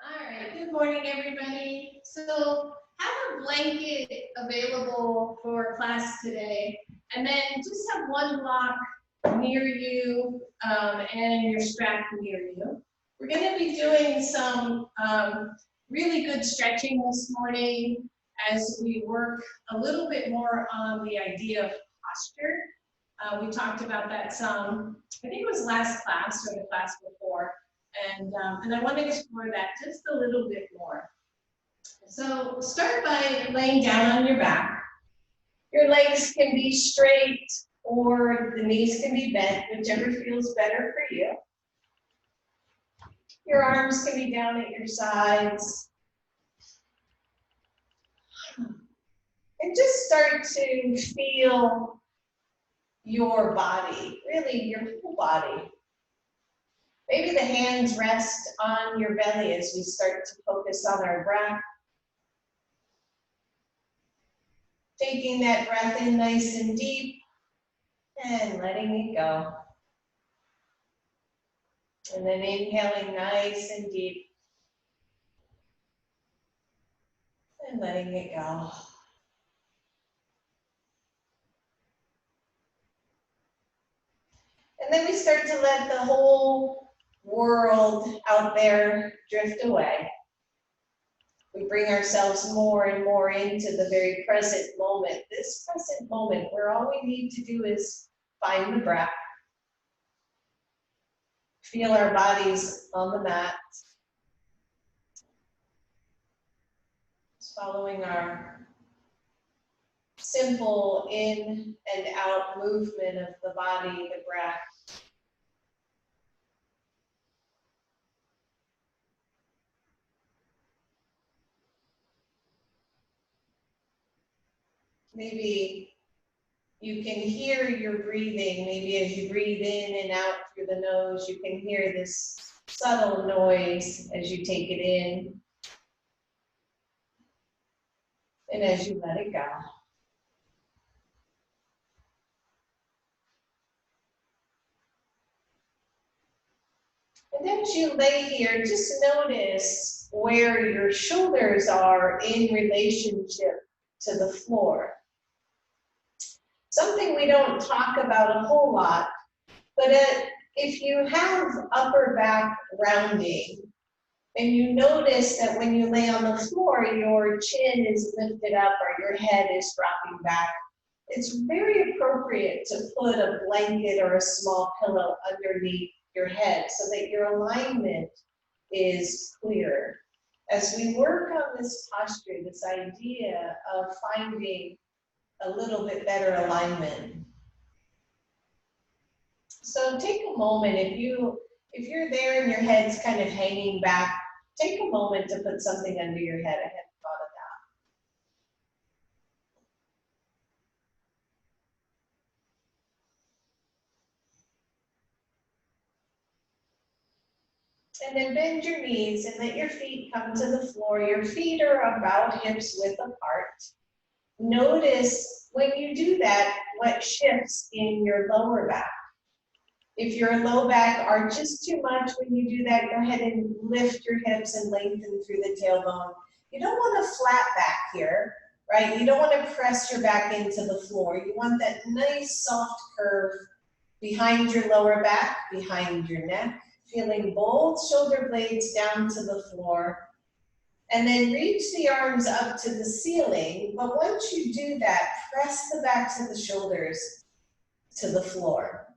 All right, good morning, everybody. So have a blanket available for class today, and then just have one block near you and your strap near you. We're going to be doing some really good stretching this morning as we work a little bit more on the idea of posture. We talked about that some, I think it was last class or the class before. And I want to explore that just a little bit more. So start by laying down on your back. Your legs can be straight or the knees can be bent, whichever feels better for you. Your arms can be down at your sides. And just start to feel your body, really your whole body. Maybe the hands rest on your belly as we start to focus on our breath. Taking that breath in nice and deep and letting it go. And then inhaling nice and deep and letting it go. And then we start to let the whole world out there drift away. We bring ourselves more and more into the very present moment. This present moment where all we need to do is find the breath. Feel our bodies on the mat. Just following our simple in and out movement of the body, the breath. Maybe you can hear your breathing. Maybe as you breathe in and out through the nose, you can hear this subtle noise as you take it in and as you let it go. And then as you lay here, just notice where your shoulders are in relationship to the floor. Something we don't talk about a whole lot, but if you have upper back rounding, and you notice that when you lay on the floor, your chin is lifted up or your head is dropping back, it's very appropriate to put a blanket or a small pillow underneath your head so that your alignment is clear. As we work on this posture, this idea of finding a little bit better alignment. So take a moment, if you're there and your head's kind of hanging back, take a moment to put something under your head. I hadn't thought of that. And then bend your knees and let your feet come to the floor. Your feet are about hips width apart. Notice when you do that, what shifts in your lower back. If your low back arches too much when you do that, go ahead and lift your hips and lengthen through the tailbone. You don't want a flat back here, right? You don't want to press your back into the floor. You want that nice soft curve behind your lower back, behind your neck, feeling both shoulder blades down to the floor. And then reach the arms up to the ceiling. But once you do that, press the backs of the shoulders to the floor.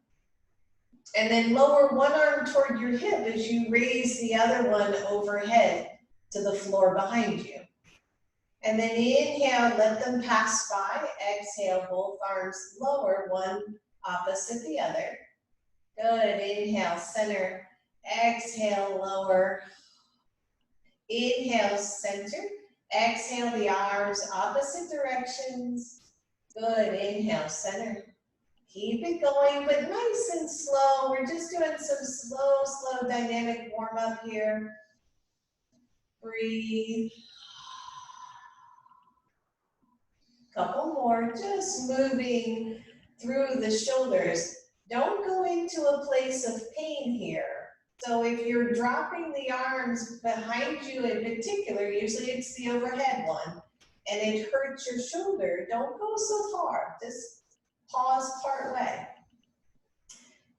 And then lower one arm toward your hip as you raise the other one overhead to the floor behind you. And then inhale, let them pass by. Exhale, both arms lower, one opposite the other. Good, inhale, center. Exhale, lower. Inhale, center. Exhale, the arms opposite directions. Good, inhale, center. Keep it going, but nice and slow. We're just doing some slow dynamic warm up here. Breathe. Couple more, just moving through the shoulders. Don't go into a place of pain here. So if you're dropping the arms behind you in particular, usually it's the overhead one, and it hurts your shoulder, don't go so far. Just pause part way.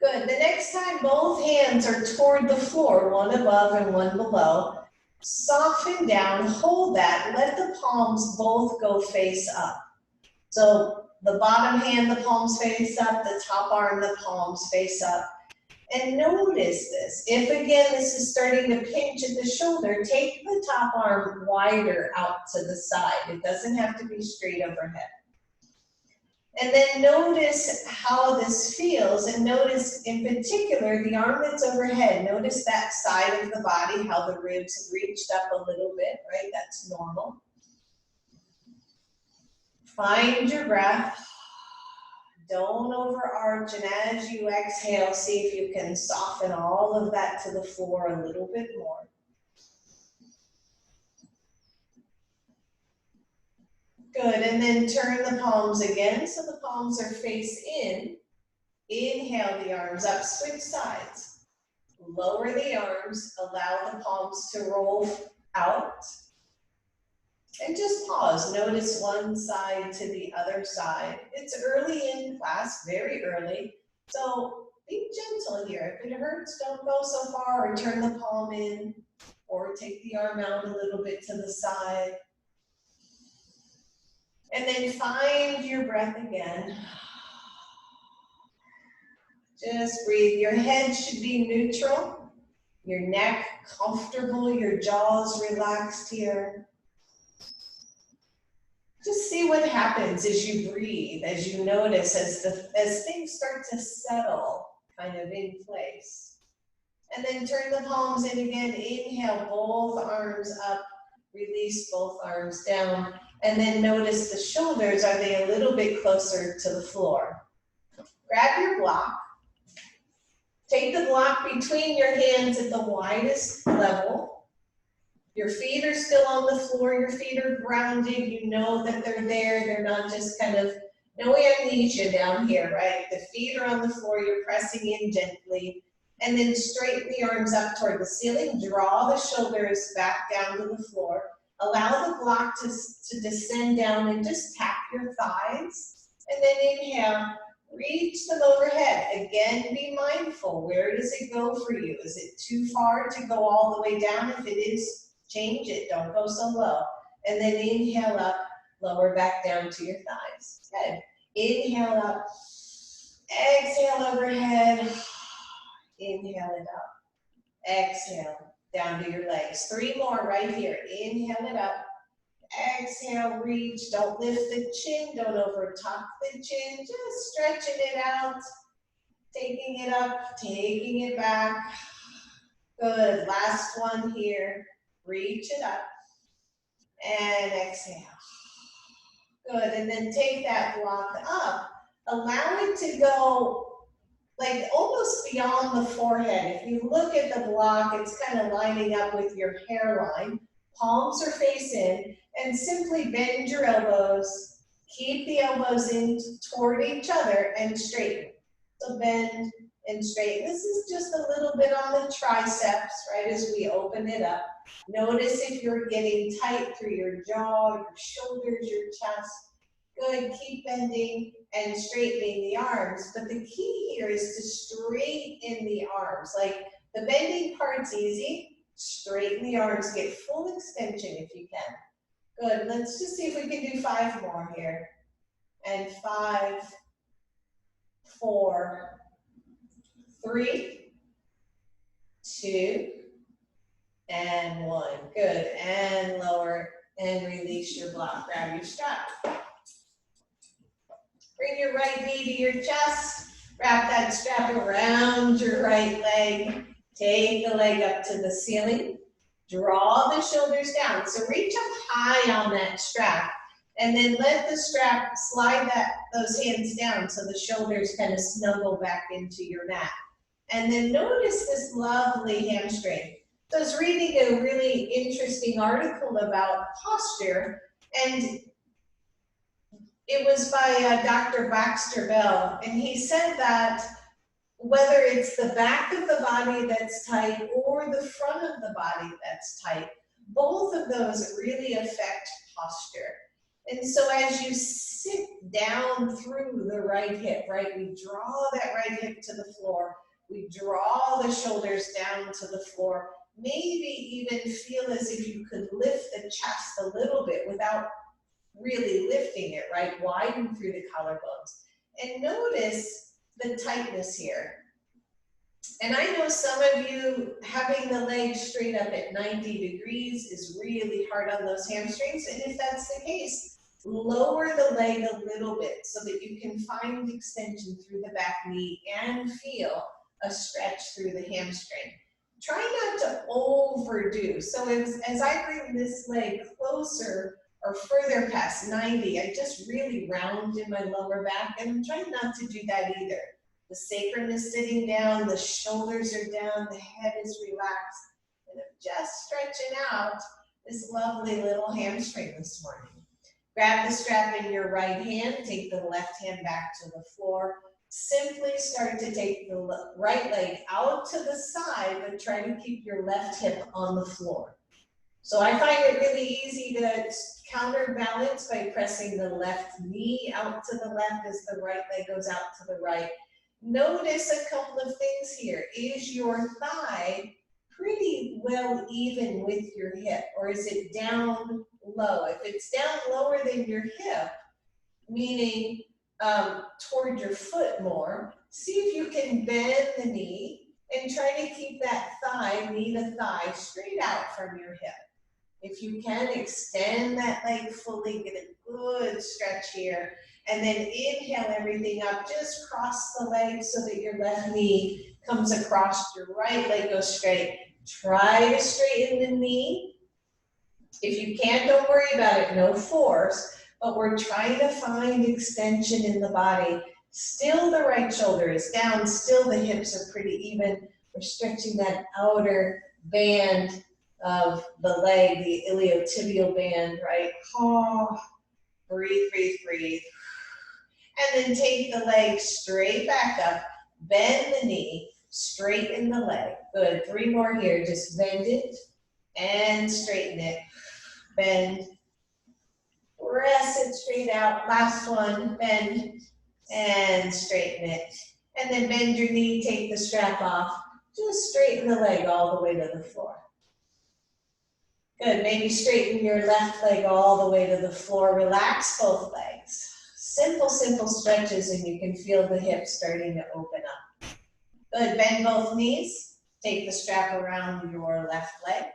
Good. The next time both hands are toward the floor, one above and one below, soften down, hold that, let the palms both go face up. So the bottom hand, the palms face up, the top arm, the palms face up. And notice this. If again this is starting to pinch at the shoulder, take the top arm wider out to the side. It doesn't have to be straight overhead. And then notice how this feels, and notice in particular the arm that's overhead. Notice that side of the body, how the ribs have reached up a little bit, right? That's normal. Find your breath. Don't overarch, and as you exhale, see if you can soften all of that to the floor a little bit more. Good, and then turn the palms again, so the palms are face in. Inhale the arms up, switch sides. Lower the arms, allow the palms to roll out. And just pause, notice one side to the other side. It's early in class, very early, so be gentle here. If it hurts, don't go so far, or turn the palm in, or take the arm out a little bit to the side. And then find your breath again. Just breathe. Your head should be neutral, your neck comfortable, your jaws relaxed here. Just see what happens as you breathe, as you notice, as things start to settle kind of in place. And then turn the palms in again. Inhale, both arms up. Release both arms down. And then notice the shoulders, are they a little bit closer to the floor? Grab your block. Take the block between your hands at the widest level. Your feet are still on the floor, your feet are grounded, you know that they're there, they're not just kind of, no amnesia down here, right? The feet are on the floor, you're pressing in gently, and then straighten the arms up toward the ceiling, draw the shoulders back down to the floor, allow the block to descend down and just tap your thighs, and then inhale, reach them overhead. Again, be mindful, where does it go for you? Is it too far to go all the way down? If it is, change it, don't go so low. And then inhale up, lower back down to your thighs. Good. Inhale up, exhale overhead, inhale it up, exhale down to your legs. 3 more right here. Inhale it up, exhale, reach, don't lift the chin, don't over tuck the chin, just stretching it out, taking it up, taking it back. Good, last one here. Reach it up and exhale. Good, and then take that block up. Allow it to go like almost beyond the forehead. If you look at the block, it's kind of lining up with your hairline. Palms are face in, and simply bend your elbows. Keep the elbows in toward each other and straighten. So bend and straighten. This is just a little bit on the triceps, right, as we open it up. Notice if you're getting tight through your jaw, your shoulders, your chest. Good, keep bending and straightening the arms. But the key here is to straighten the arms. Like the bending part's easy, straighten the arms, get full extension if you can. Good, let's just see if we can do 5 more here. And 5, 4, 3, 2, and 1. Good, and lower and release your block. Grab your strap. Bring your right knee to your chest. Wrap that strap around your right leg. Take the leg up to the ceiling. Draw the shoulders down. So reach up high on that strap. And then let the strap slide those hands down so the shoulders kind of snuggle back into your mat. And then notice this lovely hamstring. So I was reading a really interesting article about posture, and it was by Dr. Baxter Bell, and he said that whether it's the back of the body that's tight or the front of the body that's tight, both of those really affect posture. And so as you sit down through the right hip, right, we draw that right hip to the floor, we draw the shoulders down to the floor, maybe even feel as if you could lift the chest a little bit without really lifting it, right? Widen through the collarbones. And notice the tightness here. And I know some of you having the legs straight up at 90 degrees is really hard on those hamstrings. And if that's the case, lower the leg a little bit so that you can find extension through the back knee and feel a stretch through the hamstring. Try not to overdo. So as I bring this leg closer or further past 90, I just really round in my lower back, and I'm trying not to do that either. The sacrum is sitting down, the shoulders are down, the head is relaxed, and I'm just stretching out this lovely little hamstring this morning. Grab the strap in your right hand, take the left hand back to the floor. Simply start to take the right leg out to the side, but try to keep your left hip on the floor. So I find it really easy to counterbalance by pressing the left knee out to the left as the right leg goes out to the right. Notice a couple of things here. Is your thigh pretty well even with your hip, or is it down low? If it's down lower than your hip, meaning toward your foot more, see if you can bend the knee and try to keep that thigh, knee to thigh, straight out from your hip. If you can, extend that leg fully, get a good stretch here, and then inhale everything up. Just cross the leg so that your left knee comes across, your right leg goes straight. Try to straighten the knee. If you can't, don't worry about it, no force, but we're trying to find extension in the body. Still the right shoulder is down, still the hips are pretty even. We're stretching that outer band of the leg, the iliotibial band, right? Oh, breathe, breathe, breathe. And then take the leg straight back up, bend the knee, straighten the leg. Good, 3 more here, just bend it and straighten it. Bend, press it straight out. Last one, bend and straighten it. And then bend your knee, take the strap off. Just straighten the leg all the way to the floor. Good, maybe straighten your left leg all the way to the floor. Relax both legs. Simple, simple stretches, and you can feel the hips starting to open up. Good, bend both knees. Take the strap around your left leg.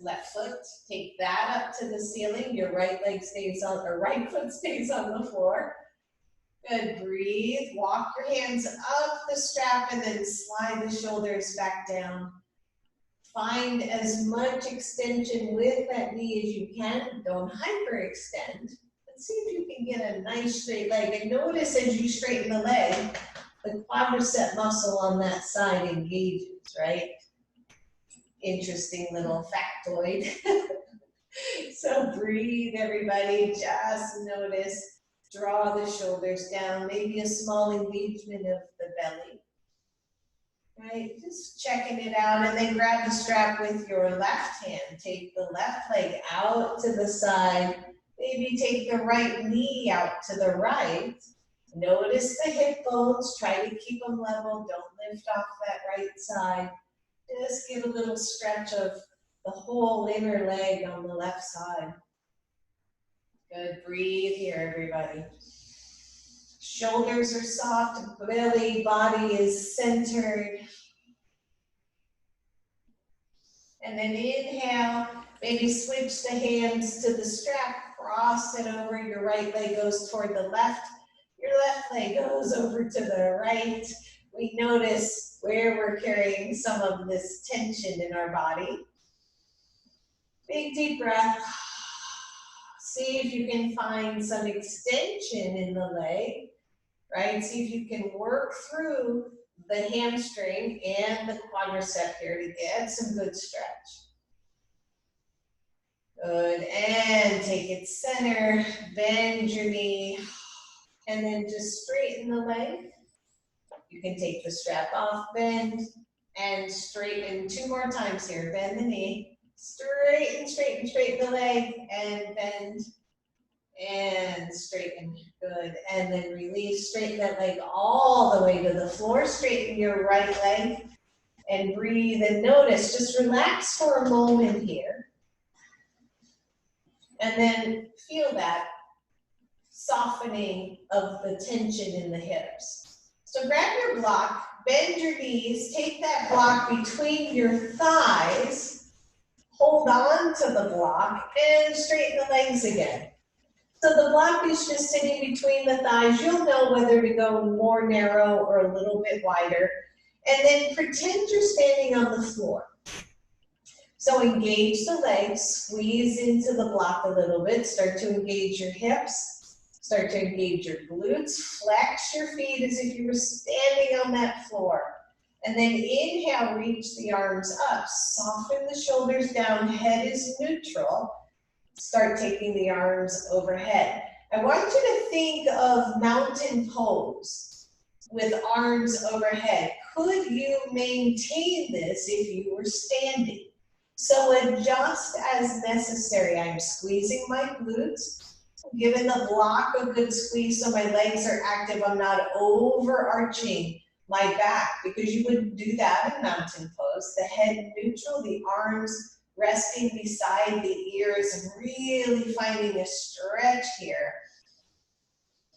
Left foot, take that up to the ceiling. Your right leg stays on, or right foot stays on the floor. Good, breathe. Walk your hands up the strap and then slide the shoulders back down. Find as much extension with that knee as you can. Don't hyperextend. Let's see if you can get a nice straight leg. And notice as you straighten the leg, the quadricep muscle on that side engages, right? Interesting little factoid. So breathe, everybody. Just notice. Draw the shoulders down. Maybe a small engagement of the belly. Right, just checking it out, and then grab the strap with your left hand. Take the left leg out to the side. Maybe take the right knee out to the right. Notice the hip bones. Try to keep them level. Don't lift off that right side. Just get a little stretch of the whole inner leg on the left side. Good, breathe here, everybody. Shoulders are soft, belly, body is centered. And then inhale, maybe switch the hands to the strap, cross it over, your right leg goes toward the left, your left leg goes over to the right. We notice where we're carrying some of this tension in our body. Big deep breath. See if you can find some extension in the leg, right? See if you can work through the hamstring and the quadricep here to get some good stretch. Good, and take it center, bend your knee, and then just straighten the leg. You can take the strap off, bend, and straighten 2 more times here. Bend the knee, straighten, straighten, straighten the leg, and bend, and straighten. Good. And then release, straighten that leg all the way to the floor. Straighten your right leg and breathe and notice. Just relax for a moment here. And then feel that softening of the tension in the hips. So grab your block, bend your knees, take that block between your thighs, hold on to the block, and straighten the legs again. So the block is just sitting between the thighs. You'll know whether to go more narrow or a little bit wider. And then pretend you're standing on the floor. So engage the legs, squeeze into the block a little bit, start to engage your hips, start to engage your glutes, flex your feet as if you were standing on that floor. And then inhale, reach the arms up, soften the shoulders down, head is neutral. Start taking the arms overhead. I want you to think of mountain pose with arms overhead. Could you maintain this if you were standing? So adjust as necessary. I'm squeezing my glutes, giving the block a good squeeze so my legs are active. I'm not overarching my back because you wouldn't do that in mountain pose. The head neutral, the arms resting beside the ears and really finding a stretch here.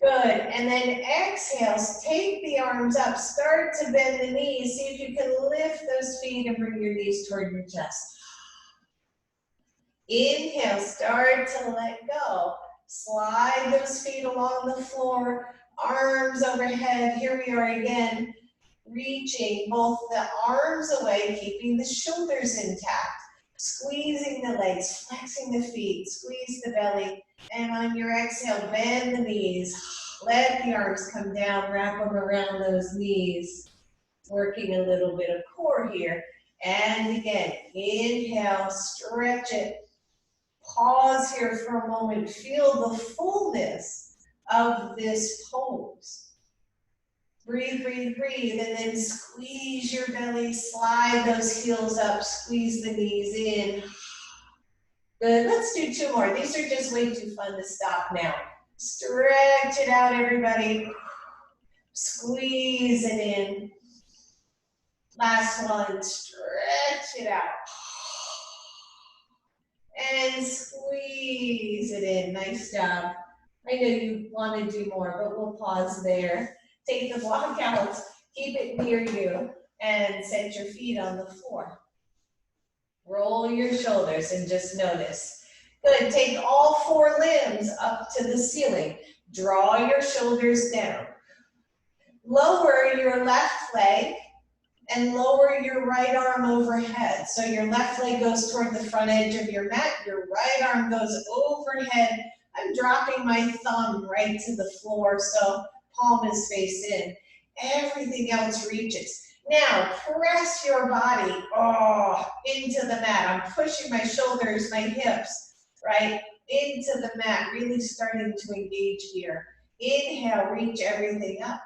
Good, and then exhale, take the arms up, start to bend the knees. See if you can lift those feet and bring your knees toward your chest. Inhale, start to let go. Slide those feet along the floor, arms overhead. Here we are again, reaching both the arms away, keeping the shoulders intact. Squeezing the legs, flexing the feet, squeeze the belly, and on your exhale, bend the knees. Let the arms come down, wrap them around those knees. Working a little bit of core here. And again, inhale, stretch it. Pause here for a moment. Feel the fullness of this pose. Breathe, breathe, breathe, and then squeeze your belly, slide those heels up, squeeze the knees in. Good, let's do 2 more. These are just way too fun to stop now. Stretch it out, everybody. Squeeze it in. Last one, stretch it out. And squeeze it in, nice job. I know you want to do more, but we'll pause there. Take the block out, keep it near you, and set your feet on the floor. Roll your shoulders and just notice. Good, take all 4 limbs up to the ceiling. Draw your shoulders down. Lower your left leg and lower your right arm overhead. So your left leg goes toward the front edge of your mat, your right arm goes overhead. I'm dropping my thumb right to the floor, so palm is face in. Everything else reaches. Now, press your body into the mat. I'm pushing my shoulders, my hips, right, into the mat, really starting to engage here. Inhale, reach everything up.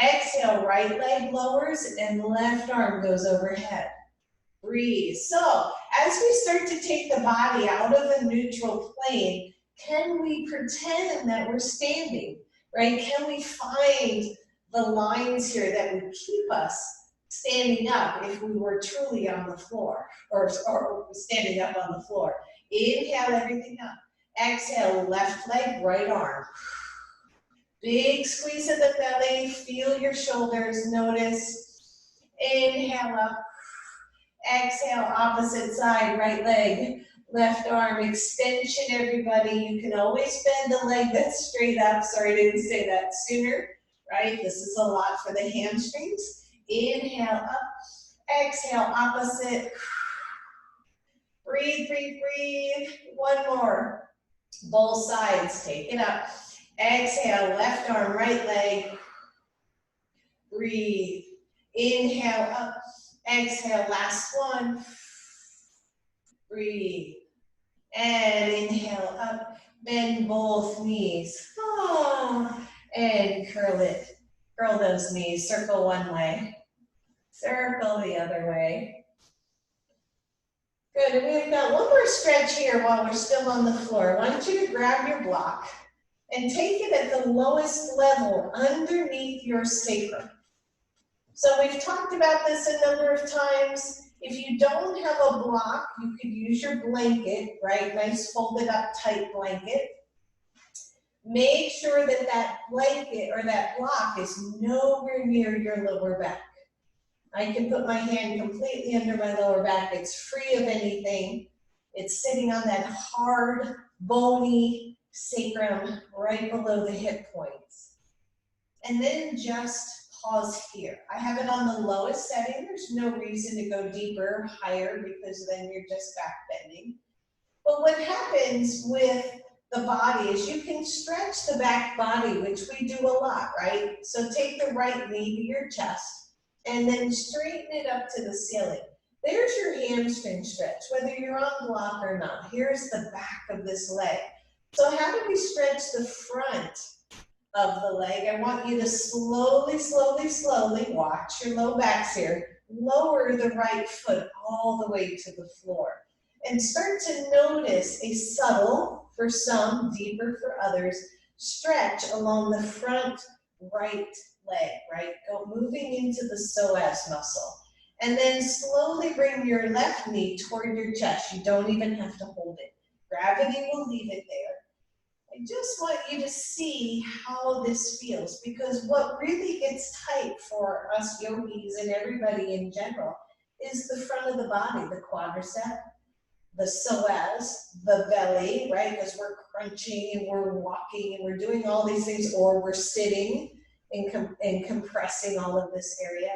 Exhale, right leg lowers and left arm goes overhead. Breathe. So, as we start to take the body out of the neutral plane, can we pretend that we're standing, right? Can we find the lines here that would keep us standing up if we were truly on the floor, or standing up on the floor? Inhale everything up. Exhale, left leg, right arm. Big squeeze of the belly, feel your shoulders, notice. Inhale up. Exhale, opposite side, right leg, left arm, extension, everybody. You can always bend the leg that's straight up. Sorry, I didn't say that sooner, right? This is a lot for the hamstrings. Inhale up, exhale, opposite. Breathe, breathe, breathe. One more. Both sides, take it up. Exhale, left arm, right leg. Breathe. Inhale up. Exhale, last one. Breathe. And inhale up. Bend both knees. And curl it. Curl those knees, circle one way, circle the other way. Good, and we've got one more stretch here while we're still on the floor. I want you to grab your block and take it at the lowest level underneath your sacrum. So we've talked about this a number of times. If you don't have a block, you could use your blanket, right? Nice folded up tight blanket. Make sure that that blanket or that block is nowhere near your lower back. I can put my hand completely under my lower back. It's free of anything. It's sitting on that hard, bony sacrum right below the hip points. And then just pause here. I have it on the lowest setting. There's no reason to go deeper or higher because then you're just back bending. But what happens with the body is you can stretch the back body, which we do a lot, right? So take the right knee to your chest and then straighten it up to the ceiling. There's your hamstring stretch, whether you're on block or not. Here's the back of this leg. So how do we stretch the front of the leg? I want you to slowly, slowly, slowly, watch your low backs here, lower the right foot all the way to the floor. And start to notice a subtle, for some, deeper for others, stretch along the front right leg, right? Go moving into the psoas muscle. And then slowly bring your left knee toward your chest. You don't even have to hold it. Gravity will leave it there. I just want you to see how this feels, because what really gets tight for us yogis and everybody in general is the front of the body, the quadricep, the psoas, the belly, right? Because we're crunching and we're walking and we're doing all these things, or we're sitting and compressing all of this area.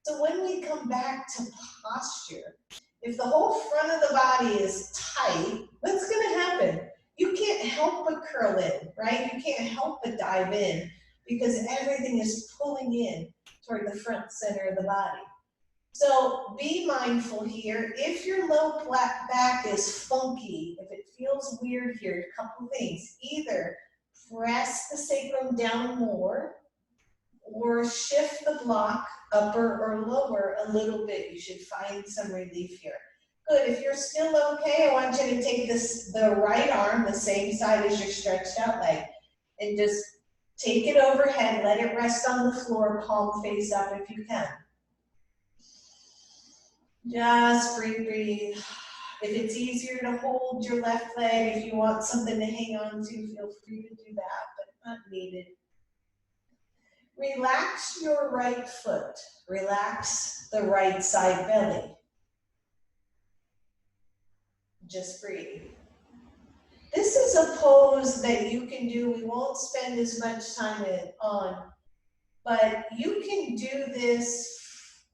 So when we come back to posture, if the whole front of the body is tight, what's going to happen? You can't help but curl in, right? You can't help but dive in because everything is pulling in toward the front center of the body. So be mindful here. If your low back is funky, if it feels weird here, a couple things. Either press the sacrum down more or shift the block upper or lower a little bit. You should find some relief here. Good, if you're still okay, I want you to take the right arm, the same side as your stretched out leg, and just take it overhead, let it rest on the floor, palm face up if you can. Just breathe. If it's easier to hold your left leg, if you want something to hang on to, feel free to do that, but not needed. Relax your right foot. Relax the right side belly. Just breathe. This is a pose that you can do. We won't spend as much time on, but you can do this,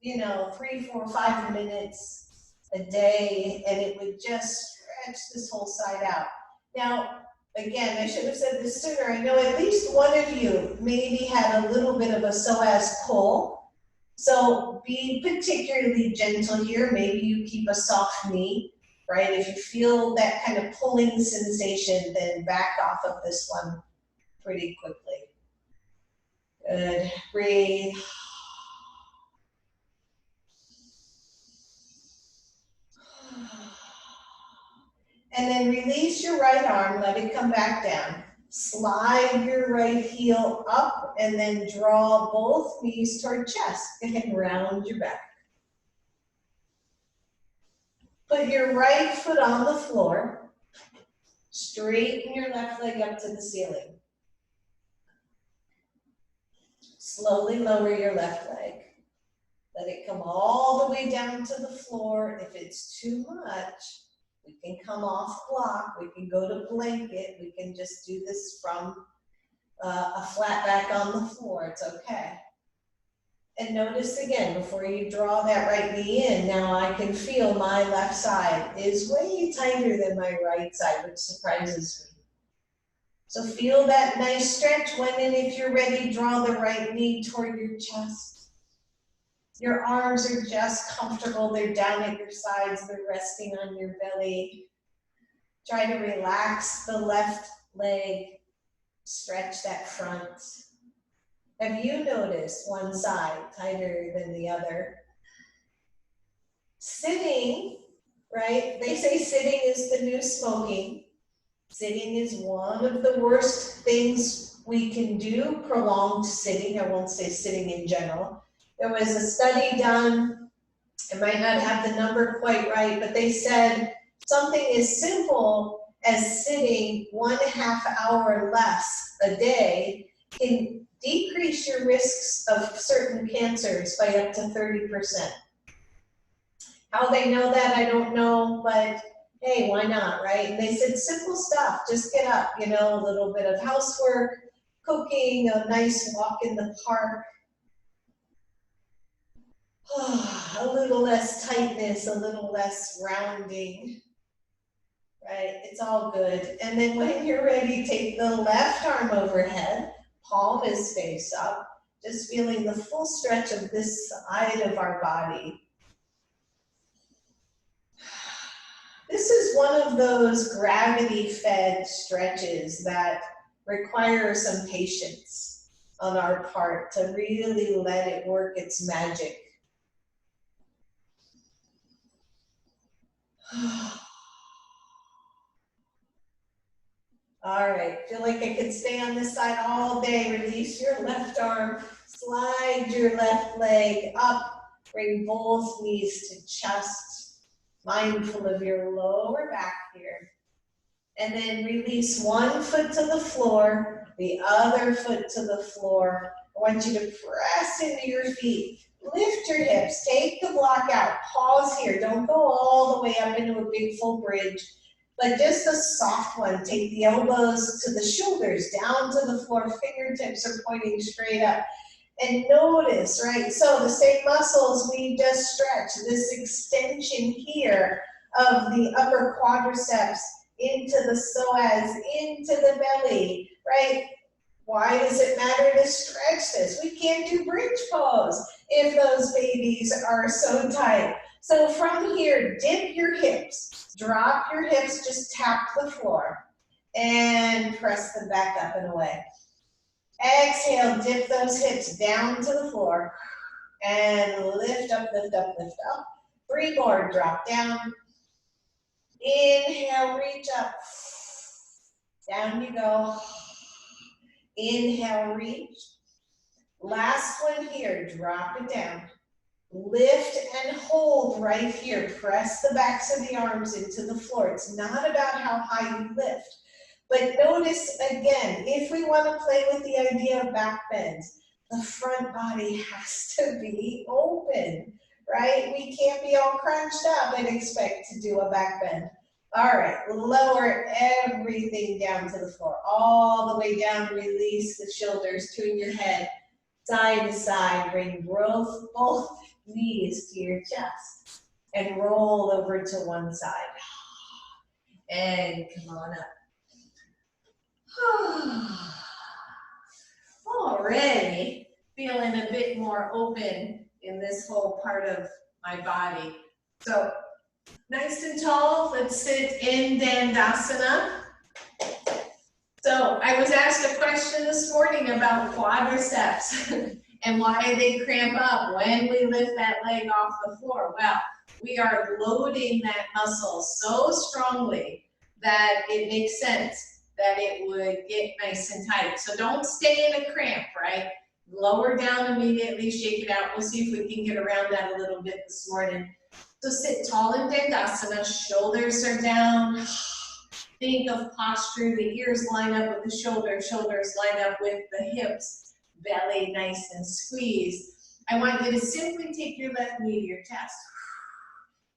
3, 4, 5 minutes a day, and it would just stretch this whole side out. Now, again, I should have said this sooner. I know at least one of you maybe had a little bit of a psoas pull. So be particularly gentle here. Maybe you keep a soft knee, right? If you feel that kind of pulling sensation, then back off of this one pretty quickly. Good. Breathe. And then release your right arm, let it come back down. Slide your right heel up and then draw both knees toward chest and round your back. Put your right foot on the floor. Straighten your left leg up to the ceiling. Slowly lower your left leg. Let it come all the way down to the floor. If it's too much, we can come off block. We can go to blanket. We can just do this from a flat back on the floor. It's okay. And notice again, before you draw that right knee in, now I can feel my left side is way tighter than my right side, which surprises me. So feel that nice stretch when, and if you're ready, draw the right knee toward your chest. Your arms are just comfortable. They're down at your sides. They're resting on your belly. Try to relax the left leg. Stretch that front. Have you noticed one side tighter than the other? Sitting, right? They say sitting is the new smoking. Sitting is one of the worst things we can do, prolonged sitting. I won't say sitting in general. There was a study done, I might not have the number quite right, but they said something as simple as sitting 1.5 hour less a day can decrease your risks of certain cancers by up to 30%. How they know that, I don't know, but hey, why not, right? And they said simple stuff, just get up, you know, a little bit of housework, cooking, a nice walk in the park. A little less tightness, a little less rounding, right? It's all good. And then when you're ready, take the left arm overhead, palm is face up, just feeling the full stretch of this side of our body. This is one of those gravity-fed stretches that require some patience on our part to really let it work its magic. All right, feel like I could stay on this side all day. Release your left arm, slide your left leg up, bring both knees to chest, mindful of your lower back here. And then release one foot to the floor, the other foot to the floor. I want you to press into your feet. Lift your hips, take the block out, pause here. Don't go all the way up into a big full bridge, but just a soft one. Take the elbows to the shoulders, down to the floor, fingertips are pointing straight up. And notice, right, so the same muscles we just stretched, this extension here of the upper quadriceps into the psoas, into the belly, right? Why does it matter to stretch this? We can't do bridge pose if those babies are so tight. So from here, dip your hips, drop your hips, just tap the floor and press them back up and away. Exhale, dip those hips down to the floor and lift up, lift up, lift up. 3 more, drop down. Inhale, reach up. Down you go. Inhale, reach. Last one here, drop it down. Lift and hold right here. Press the backs of the arms into the floor. It's not about how high you lift. But notice again, if we want to play with the idea of back bends, the front body has to be open, right? We can't be all crunched up and expect to do a back bend. All right, lower everything down to the floor, all the way down. Release the shoulders, tune your head side to side. Bring both knees to your chest and roll over to one side. And come on up. Already feeling a bit more open in this whole part of my body. So nice and tall, let's sit in Dandasana. So I was asked a question this morning about quadriceps and why they cramp up when we lift that leg off the floor. Well, we are loading that muscle so strongly that it makes sense that it would get nice and tight. So don't stay in a cramp, right? Lower down immediately, shake it out. We'll see if we can get around that a little bit this morning. So sit tall in Dandasana, shoulders are down. Think of posture, the ears line up with the shoulders line up with the hips, belly nice and squeezed. I want you to simply take your left knee to your chest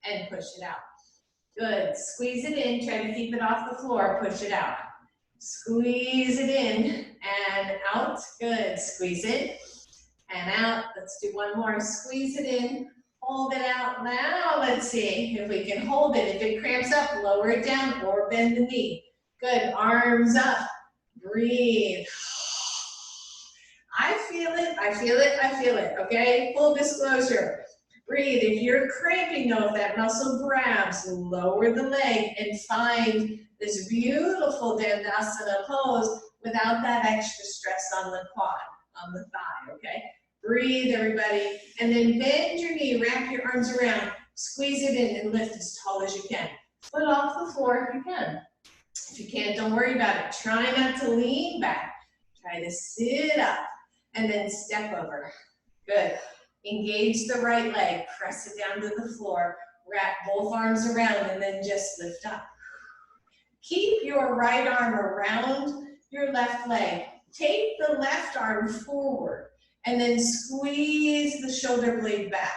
and push it out. Good, squeeze it in, try to keep it off the floor, push it out. Squeeze it in and out, good, squeeze it and out. Let's do one more, squeeze it in. Hold it out. Now let's see if we can hold it. If it cramps up, lower it down or bend the knee. Good. Arms up. Breathe. I feel it. I feel it. I feel it. Okay? Full disclosure. Breathe. If you're cramping though, if that muscle grabs, lower the leg and find this beautiful Dandasana pose without that extra stress on the quad. on the thigh, okay? Breathe, everybody. And then bend your knee, wrap your arms around, squeeze it in and lift as tall as you can. Foot off the floor if you can. If you can't, don't worry about it. Try not to lean back. Try to sit up and then step over. Good. Engage the right leg, press it down to the floor, wrap both arms around and then just lift up. Keep your right arm around your left leg. Take the left arm forward and then squeeze the shoulder blade back.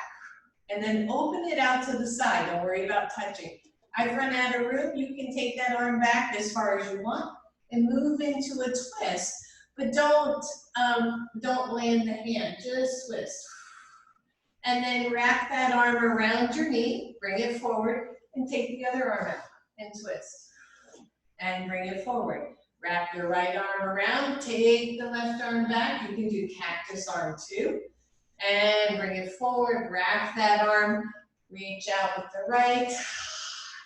And then open it out to the side. Don't worry about touching. I've run out of room. You can take that arm back as far as you want and move into a twist. But don't land the hand, just twist. And then wrap that arm around your knee, bring it forward, and take the other arm out and twist. And bring it forward. Wrap your right arm around, take the left arm back. You can do cactus arm too. And bring it forward, wrap that arm, reach out with the right,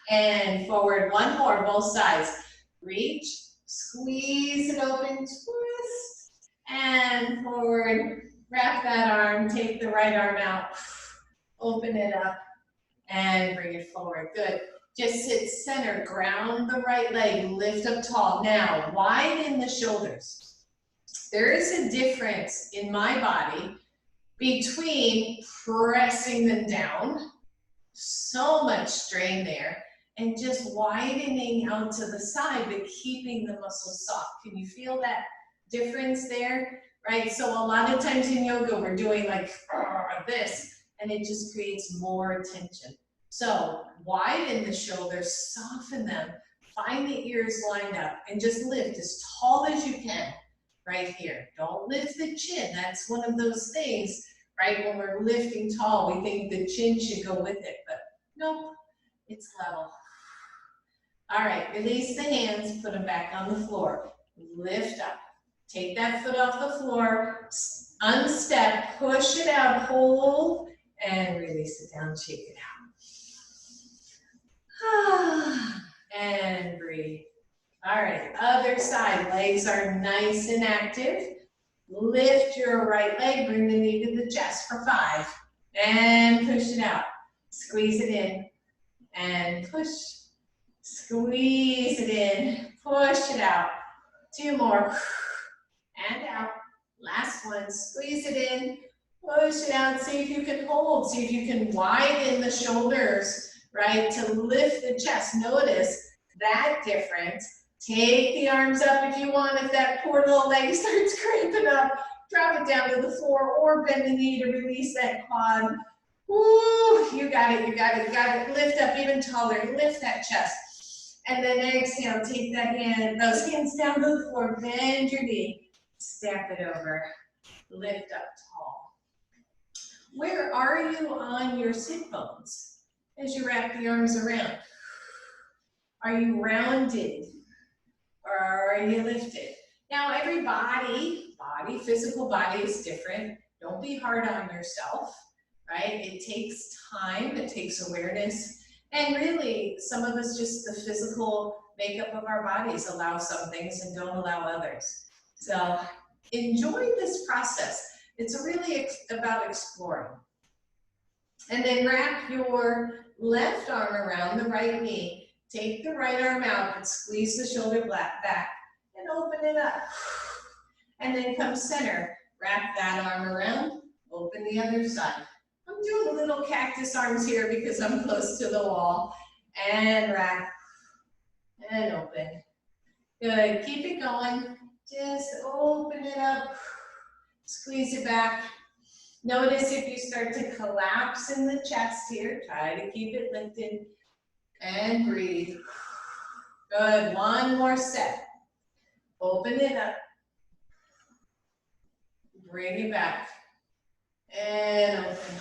and forward. One more, both sides. Reach, squeeze it open, twist, and forward. Wrap that arm, take the right arm out, open it up, and bring it forward. Good. Just sit center, ground the right leg, lift up tall. Now, widen the shoulders. There is a difference in my body between pressing them down, so much strain there, and just widening out to the side, but keeping the muscles soft. Can you feel that difference there? Right, so a lot of times in yoga, we're doing like this, and it just creates more tension. So widen the shoulders, soften them, find the ears lined up, and just lift as tall as you can right here. Don't lift the chin. That's one of those things, right? When we're lifting tall, we think the chin should go with it, but nope, it's level. All right, release the hands, put them back on the floor. Lift up. Take that foot off the floor, unstep, push it out, hold, and release it down, shake it out. And breathe. All right, other side, legs are nice and active. Lift your right leg, bring the knee to the chest for 5, and push it out. Squeeze it in, and push. Squeeze it in, push it out. 2 more. And out. Last one. Squeeze it in, push it out. See if you can hold. See if you can widen the shoulders, right, to lift the chest. Notice that difference. Take the arms up if you want. If that poor little leg starts cramping up, drop it down to the floor or bend the knee to release that quad. Woo, you got it, you got it, you got it. Lift up even taller. Lift that chest. And then exhale, take that hand, those hands down to the floor, bend your knee. Step it over, lift up tall. Where are you on your sit bones as you wrap the arms around? Are you rounded or are you lifted? Now every physical body is different. Don't be hard on yourself, right? It takes time, it takes awareness. And really, some of us just the physical makeup of our bodies allow some things and don't allow others. So enjoy this process. It's really about exploring. And then wrap your left arm around the right knee. Take the right arm out and squeeze the shoulder back and open it up. And then come center. Wrap that arm around, open the other side. I'm doing little cactus arms here because I'm close to the wall. And wrap and open. Good, keep it going. Just open it up, squeeze it back. Notice if you start to collapse in the chest here, try to keep it lifted and breathe. Good, one more set. Open it up, bring it back, and open,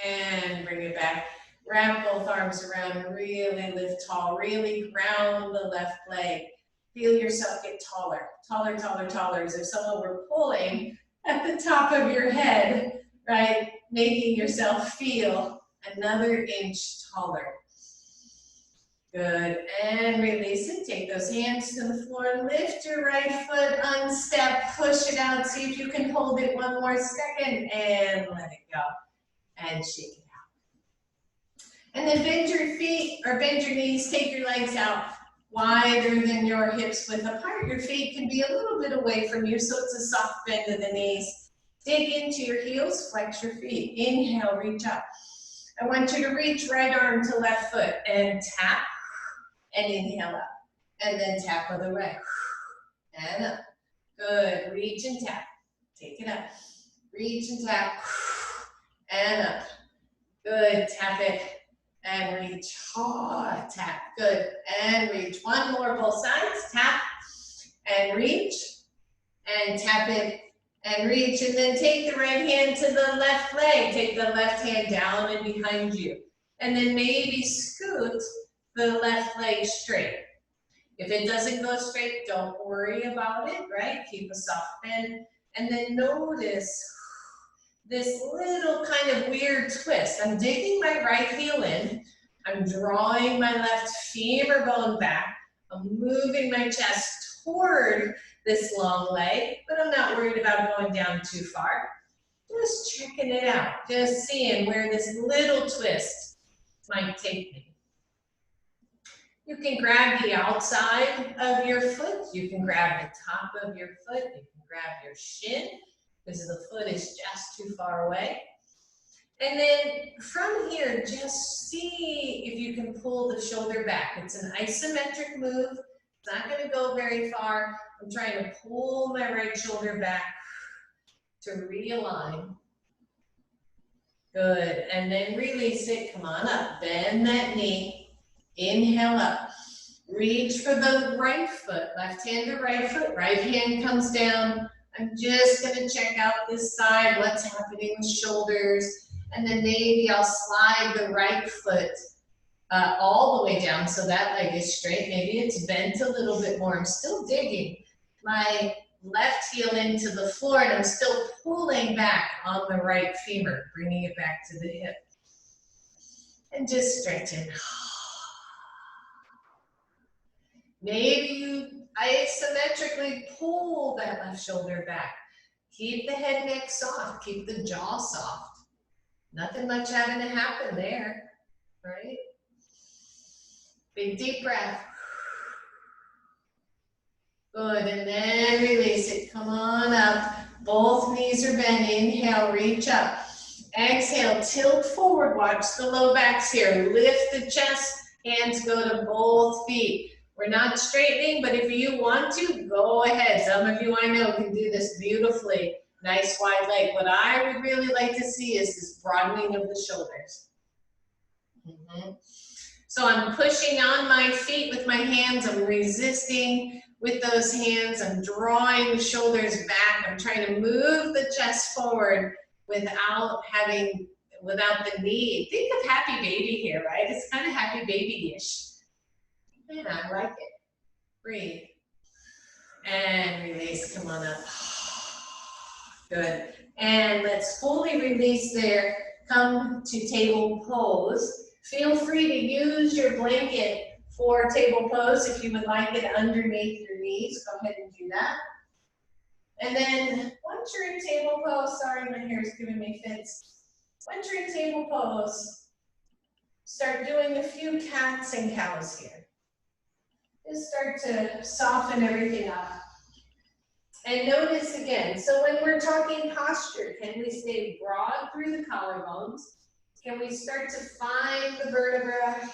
and bring it back. Wrap both arms around, really lift tall, really ground the left leg. Feel yourself get taller, taller, taller, taller, as if someone were pulling at the top of your head, right? Making yourself feel another inch taller. Good, and release it. Take those hands to the floor, lift your right foot, unstep, push it out. See if you can hold it one more second, and let it go, and shake it out. And then bend your feet, or bend your knees, take your legs out wider than your hips width apart. Your feet can be a little bit away from you, so it's a soft bend of the knees. Dig into your heels, flex your feet. Inhale, reach up. I want you to reach right arm to left foot and tap. And inhale up, and then tap with the right, and up. Good, reach and tap, take it up. Reach and tap, and up. Good, tap it, and reach, tap, good, and reach. One more, both sides, tap, and reach, and tap it, and reach, and then take the right hand to the left leg. Take the left hand down and behind you, and then maybe scoot the left leg straight. If it doesn't go straight, don't worry about it, right? Keep a soft bend. And then notice this little kind of weird twist. I'm digging my right heel in. I'm drawing my left femur bone back. I'm moving my chest toward this long leg, but I'm not worried about going down too far. Just checking it out. Just seeing where this little twist might take me. You can grab the outside of your foot. You can grab the top of your foot. You can grab your shin because the foot is just too far away. And then from here, just see if you can pull the shoulder back. It's an isometric move. It's not going to go very far. I'm trying to pull my right shoulder back to realign. Good. And then release it. Come on up. Bend that knee. Inhale up. Reach for the right foot. Left hand to right foot. Right hand comes down. I'm just going to check out this side, what's happening with shoulders. And then maybe I'll slide the right foot all the way down so that leg is straight. Maybe it's bent a little bit more. I'm still digging my left heel into the floor, and I'm still pulling back on the right femur, bringing it back to the hip. And just stretching. Maybe you isometrically pull that left shoulder back. Keep the head, neck soft. Keep the jaw soft. Nothing much having to happen there, right? Big deep breath. Good, and then release it. Come on up. Both knees are bent. Inhale, reach up. Exhale, tilt forward. Watch the low backs here. Lift the chest. Hands go to both feet. We're not straightening, but if you want to, go ahead. Some of you I know can do this beautifully. Nice wide leg. What I would really like to see is this broadening of the shoulders. So I'm pushing on my feet with my hands. I'm resisting with those hands. I'm drawing the shoulders back. I'm trying to move the chest forward without the knee. Think of happy baby here, right? It's kind of happy baby-ish. Yeah, I like it. Breathe. And release. Come on up. Good. And let's fully release there. Come to table pose. Feel free to use your blanket for table pose if you would like it underneath your knees. Go ahead and do that. And then once you're in table pose, sorry, my hair is giving me fits. Once you're in table pose, start doing a few cats and cows here. Just start to soften everything up. And notice again, so when we're talking posture, can we stay broad through the collarbones? Can we start to find the vertebra?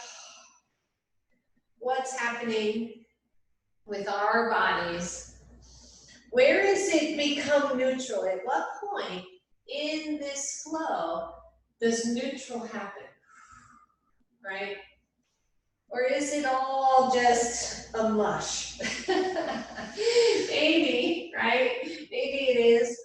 What's happening with our bodies? Where does it become neutral? At what point in this flow does neutral happen, right? Or is it all just a mush? Maybe, right? Maybe it is.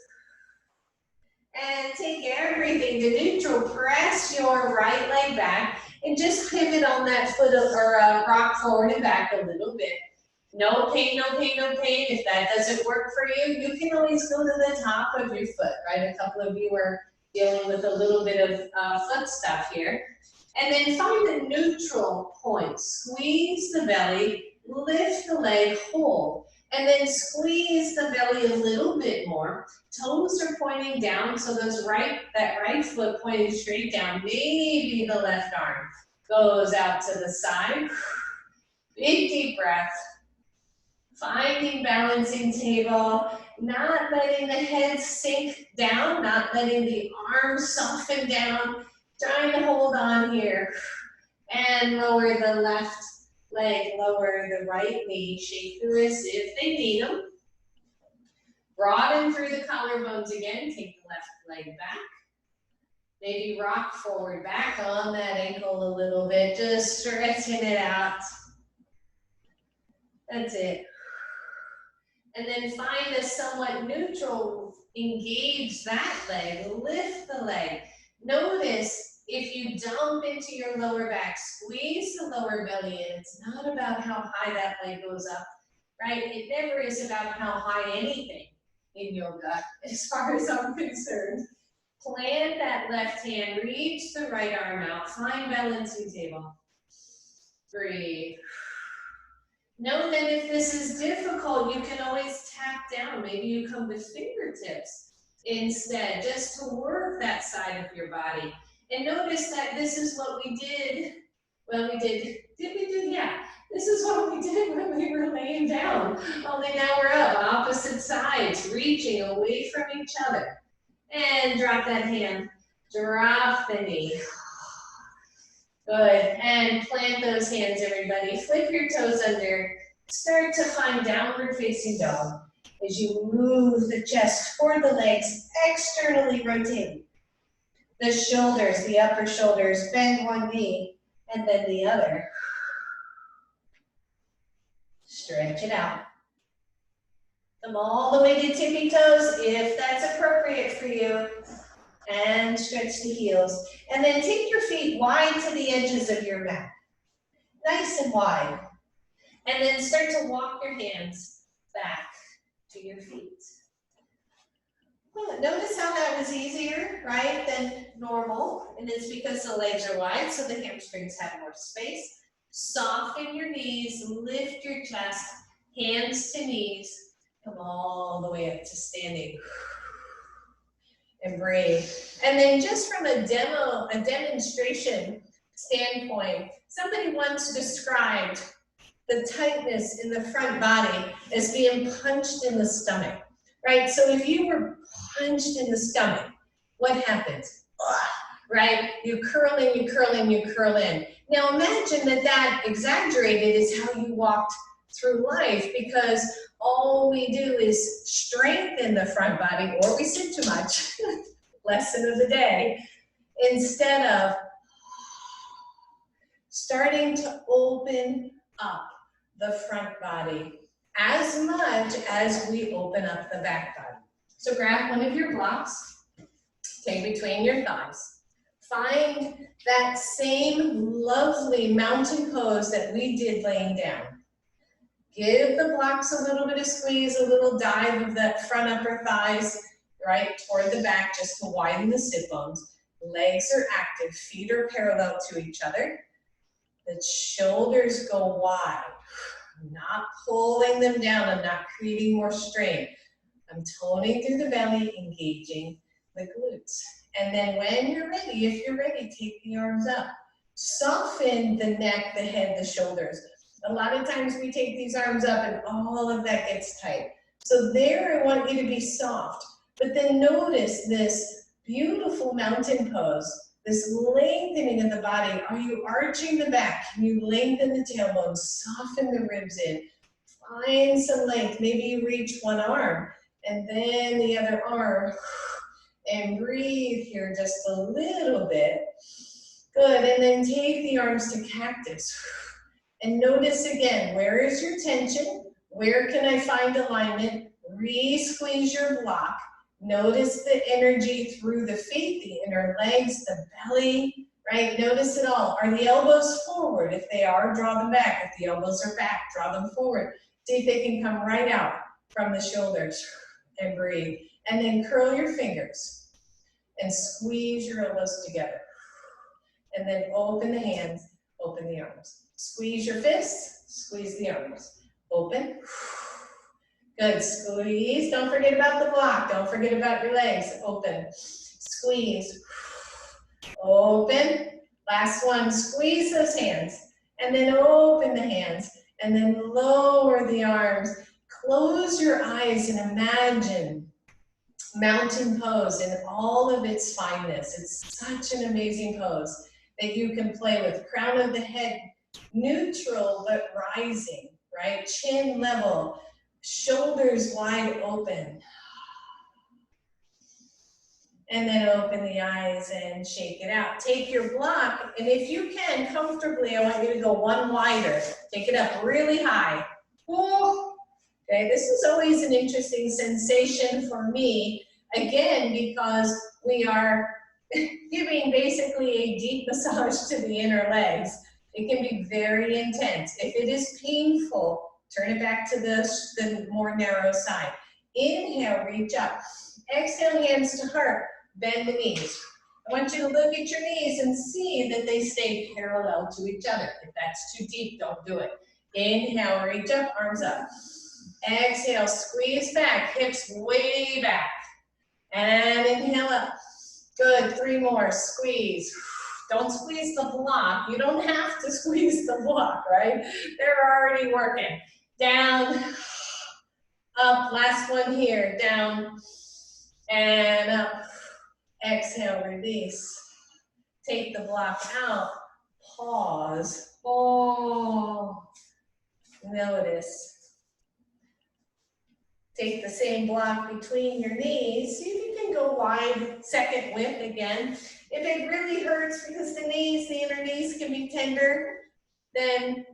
And take everything to neutral. Press your right leg back and just pivot on that foot or rock forward and back a little bit. No pain, no pain, no pain. If that doesn't work for you, you can always go to the top of your foot, right? A couple of you are dealing with a little bit of foot stuff here. And then find a neutral point. Squeeze the belly, lift the leg, hold. And then squeeze the belly a little bit more. Toes are pointing down, so that right foot pointing straight down. Maybe the left arm goes out to the side. Big deep breath. Finding balancing table, not letting the head sink down, not letting the arms soften down, trying to hold on here. And lower the left leg, lower the right knee, shake the wrists if they need them. Broaden through the collarbones again, take the left leg back. Maybe rock forward back on that ankle a little bit, just stretching it out. That's it. And then find a somewhat neutral, engage that leg, lift the leg. Notice if you dump into your lower back, squeeze the lower belly in. It's not about how high that leg goes up, right? It never is about how high anything in yoga, as far as I'm concerned. Plant that left hand, reach the right arm out, find balancing table. Breathe. Know that if this is difficult, you can always tap down. Maybe you come to fingertips instead, just to work that side of your body. And notice that this is what we did. Well, yeah. This is what we did when we were laying down. Only now we're up, opposite sides, reaching away from each other. And drop that hand, drop the knee. Good, and plant those hands, everybody. Flip your toes under. Start to find downward facing dog. As you move the chest toward the legs, externally rotate. The shoulders, the upper shoulders, bend one knee and then the other. Stretch it out. Come all the way to tippy toes if that's appropriate for you. And stretch the heels. And then take your feet wide to the edges of your mat. Nice and wide. And then start to walk your hands back to your feet. Well, notice how that was easier, right, than normal. And it's because the legs are wide, so the hamstrings have more space. Soften your knees, lift your chest, hands to knees. Come all the way up to standing. And breathe. And then just from a demonstration standpoint, somebody once described the tightness in the front body as being punched in the stomach, right? So if you were punched in the stomach, what happens? Right? You curl in, you curl in, you curl in. Now imagine that exaggerated is how you walked through life, because all we do is strengthen the front body, or we sit too much, lesson of the day, instead of starting to open up the front body as much as we open up the back body. So grab one of your blocks, take between your thighs, find that same lovely mountain pose that we did laying down. Give the blocks a little bit of squeeze, a little dive of that front upper thighs, right, toward the back, just to widen the sit bones. Legs are active, feet are parallel to each other. The shoulders go wide. I'm not pulling them down, I'm not creating more strain. I'm toning through the belly, engaging the glutes. And then when you're ready, if you're ready, take the arms up. Soften the neck, the head, the shoulders. A lot of times we take these arms up and all of that gets tight. So there I want you to be soft, but then notice this beautiful mountain pose, this lengthening of the body. Are you arching the back? Can you lengthen the tailbone, soften the ribs in, find some length. Maybe you reach one arm and then the other arm, and breathe here just a little bit. Good, and then take the arms to cactus. And notice again, where is your tension? Where can I find alignment? Re-squeeze your block. Notice the energy through the feet, the inner legs, the belly, right? Notice it all. Are the elbows forward? If they are, draw them back. If the elbows are back, draw them forward. See if they can come right out from the shoulders. And breathe. And then curl your fingers and squeeze your elbows together. and then open the hands, open the arms. Squeeze your fists, squeeze the arms. Open. Good, squeeze. Don't forget about the block. Don't forget about your legs. Open, squeeze, open. Last one, squeeze those hands, and then open the hands, and then lower the arms. Close your eyes and imagine mountain pose in all of its fineness. It's such an amazing pose that you can play with. Crown of the head neutral but rising, right? Chin level, shoulders wide open. And then open the eyes and shake it out. Take your block, and if you can, comfortably, I want you to go one wider. Take it up really high. Okay, this is always an interesting sensation for me, again, because we are giving basically a deep massage to the inner legs. It can be very intense. If it is painful, turn it back to the more narrow side. Inhale, reach up. Exhale, hands to heart. Bend the knees. I want you to look at your knees and see that they stay parallel to each other. If that's too deep, don't do it. Inhale, reach up, arms up. Exhale, squeeze back, hips way back. And inhale up. Good, 3 more, squeeze. Don't squeeze the block. You don't have to squeeze the block, right? They're already working. Down, up, last one here, down, and up. Exhale, release. Take the block out, pause. Oh, notice. Take the same block between your knees. See if you can go wide, second width again. If it really hurts because the knees, the inner knees can be tender, then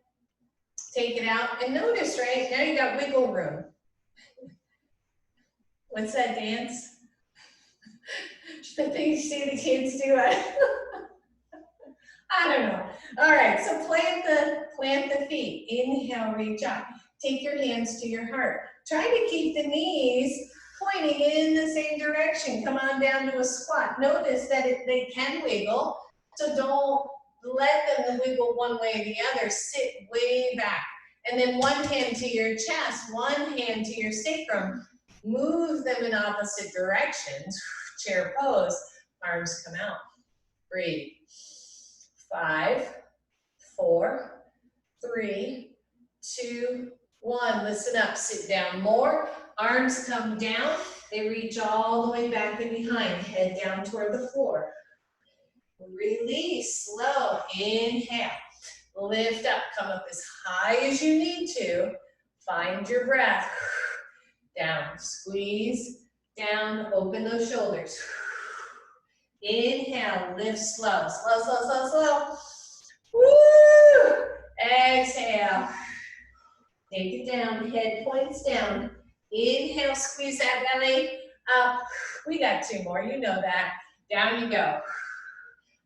take it out. And notice, right, now you got wiggle room. What's that dance? The thing you see the kids do. I don't know. All right, so plant the feet. Inhale, reach up. Take your hands to your heart. Try to keep the knees pointing in the same direction. Come on down to a squat. Notice that they can wiggle, so don't let them wiggle one way or the other. Sit way back. And then one hand to your chest, one hand to your sacrum. Move them in opposite directions. Chair pose. Arms come out. Breathe. 5, 4, 3, 2, 1. Listen up. Sit down more. Arms come down. They reach all the way back and behind. Head down toward the floor. Release. Slow. Inhale. Lift up. Come up as high as you need to. Find your breath. Down. Squeeze. Down. Open those shoulders. Inhale. Lift slow. Slow, slow, slow, slow. Woo! Exhale. Take it down. Head points down. Inhale. Squeeze that belly up. We got 2 more. You know that. Down you go.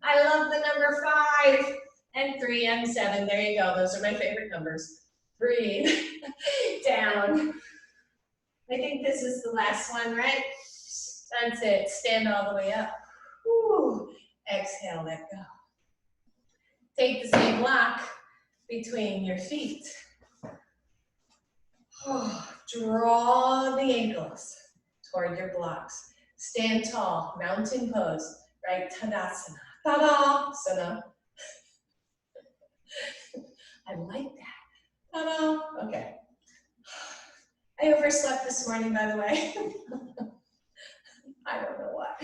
I love the number 5 and 3 and 7. There you go. Those are my favorite numbers. Breathe. Down. I think this is the last one, right? That's it. Stand all the way up. Woo. Exhale, let go. Take the same block between your feet. Oh, draw the ankles toward your blocks. Stand tall, mountain pose, right? Tadasana. Tadasana. I like that. Ta-da. Okay. I overslept this morning, by the way. I don't know what.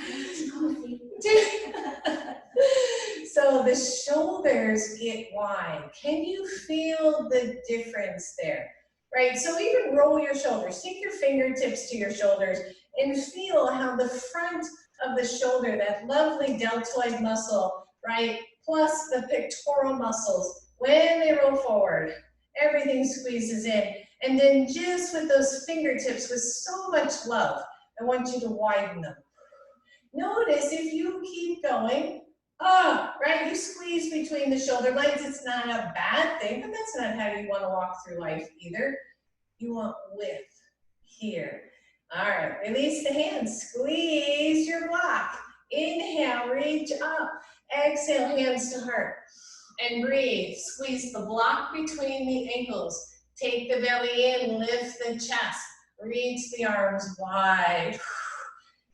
So the shoulders get wide. Can you feel the difference there? Right, so even roll your shoulders. Take your fingertips to your shoulders and feel how the front of the shoulder, that lovely deltoid muscle, right, plus the pectoral muscles, when they roll forward, everything squeezes in. And then just with those fingertips, with so much love, I want you to widen them. Notice if you keep going, right, you squeeze between the shoulder blades. It's not a bad thing, but that's not how you want to walk through life either. You want width here. All right, release the hands. Squeeze your block. Inhale, reach up. Exhale, hands to heart. And breathe. Squeeze the block between the ankles. Take the belly in, lift the chest. Reach the arms wide.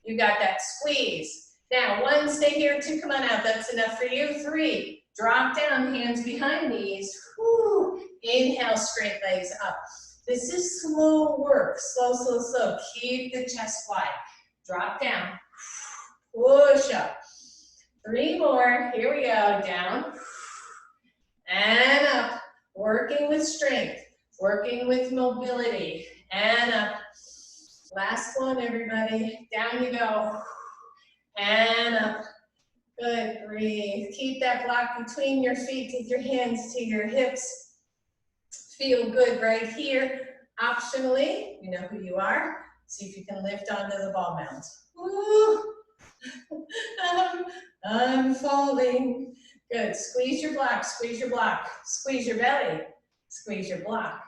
You got that. Squeeze. Now, 1, stay here. 2, come on out. That's enough for you. 3, drop down, hands behind knees. Whew. Inhale, straight legs up. This is slow work. Slow, slow, slow. Keep the chest wide. Drop down. Push up. 3 more. Here we go. Down. And up. Working with strength. Working with mobility. And up. Last one, everybody. Down you go. And up. Good. Breathe. Keep that block between your feet. Take your hands to your hips. Feel good right here. Optionally, you know who you are. See if you can lift onto the ball mount. Ooh. I'm falling. Good. Squeeze your block. Squeeze your block. Squeeze your belly. Squeeze your block.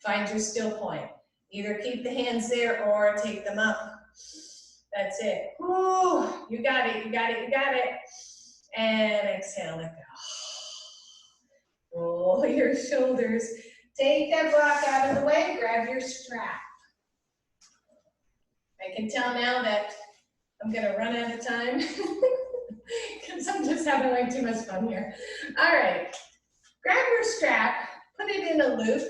Find your still point. Either keep the hands there or take them up. That's it. Ooh, you got it, you got it, you got it. And exhale, let go. Roll your shoulders. Take that block out of the way, grab your strap. I can tell now that I'm gonna run out of time because I'm just having way too much fun here. All right, grab your strap, put it in a loop.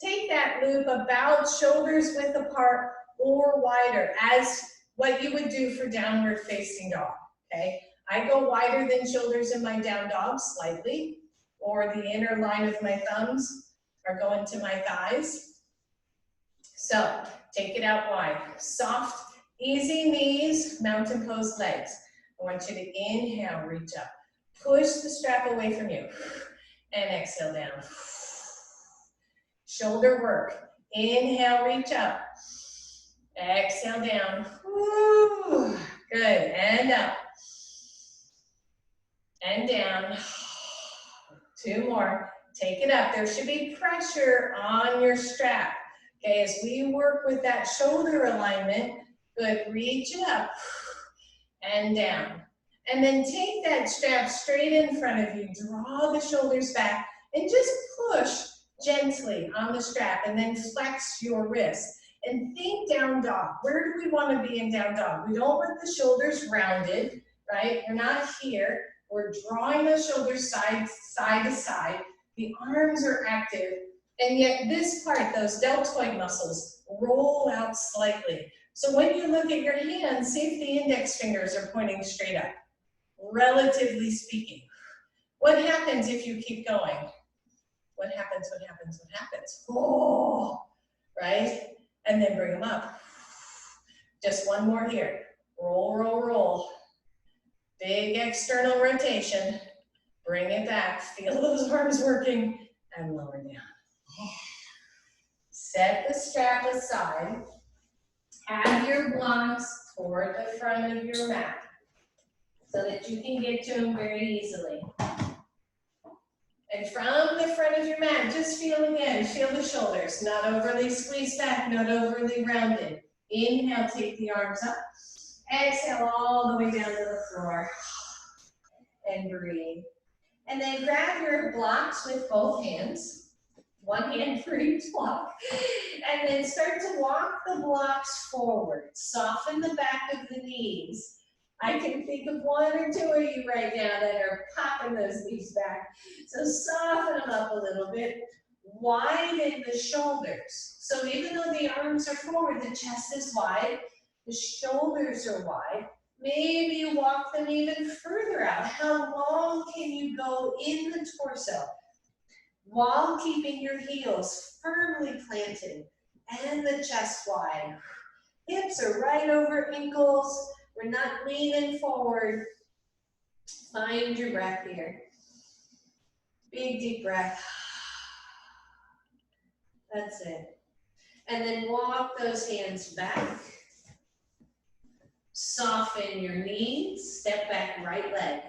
Take that loop about shoulders width apart or wider as what you would do for downward facing dog, okay? I go wider than shoulders in my down dog slightly, or the inner line of my thumbs are going to my thighs. So take it out wide. Soft, easy knees, mountain pose legs. I want you to inhale, reach up. Push the strap away from you. And exhale down. Shoulder work. Inhale, reach up. Exhale down. Woo. Good. And up. And down. 2 more. Take it up. There should be pressure on your strap. Okay, as we work with that shoulder alignment, good. Reach it up and down. And then take that strap straight in front of you. Draw the shoulders back and just push gently on the strap and then flex your wrist. And think down dog. Where do we want to be in down dog? We don't want the shoulders rounded, right? We're not here. We're drawing the shoulders side to side. The arms are active. And yet this part, those deltoid muscles, roll out slightly. So when you look at your hands, see if the index fingers are pointing straight up, relatively speaking. What happens if you keep going? What happens, what happens, what happens? Oh, right? And then bring them up. Just one more here. Roll, roll, roll. Big external rotation. Bring it back. Feel those arms working and lower down. Set the strap aside. Have your blocks toward the front of your mat so that you can get to them very easily. And from the front of your mat, just feel again, feel the shoulders, not overly squeezed back, not overly rounded. Inhale, take the arms up. Exhale all the way down to the floor. And breathe. And then grab your blocks with both hands. One hand for each block. And then start to walk the blocks forward. Soften the back of the knees. I can think of 1 or 2 of you right now that are popping those knees back. So soften them up a little bit. Widen the shoulders. So even though the arms are forward, the chest is wide, the shoulders are wide. Maybe you walk them even further out. How long can you go in the torso while keeping your heels firmly planted and the chest wide? Hips are right over ankles. We're not leaning forward. Find your breath here. Big deep breath. That's it. And then walk those hands back. Soften your knees. Step back, right leg.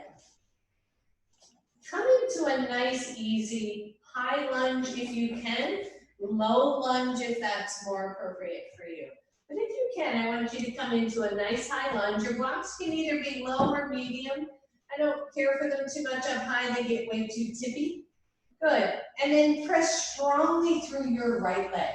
Come into a nice, easy high lunge if you can. Low lunge if that's more appropriate for you. But if you can, I want you to come into a nice high lunge. Your blocks can either be low or medium. I don't care for them too much up high, they get way too tippy. Good, and then press strongly through your right leg.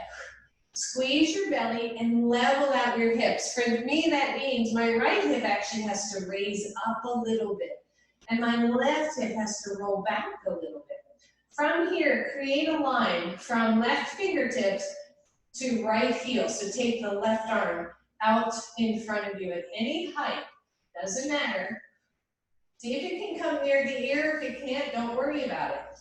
Squeeze your belly and level out your hips. For me, that means my right hip actually has to raise up a little bit, and my left hip has to roll back a little bit. From here, create a line from left fingertips to right heel. So take the left arm out in front of you at any height, doesn't matter. See if it can come near the ear. If it can't, don't worry about it.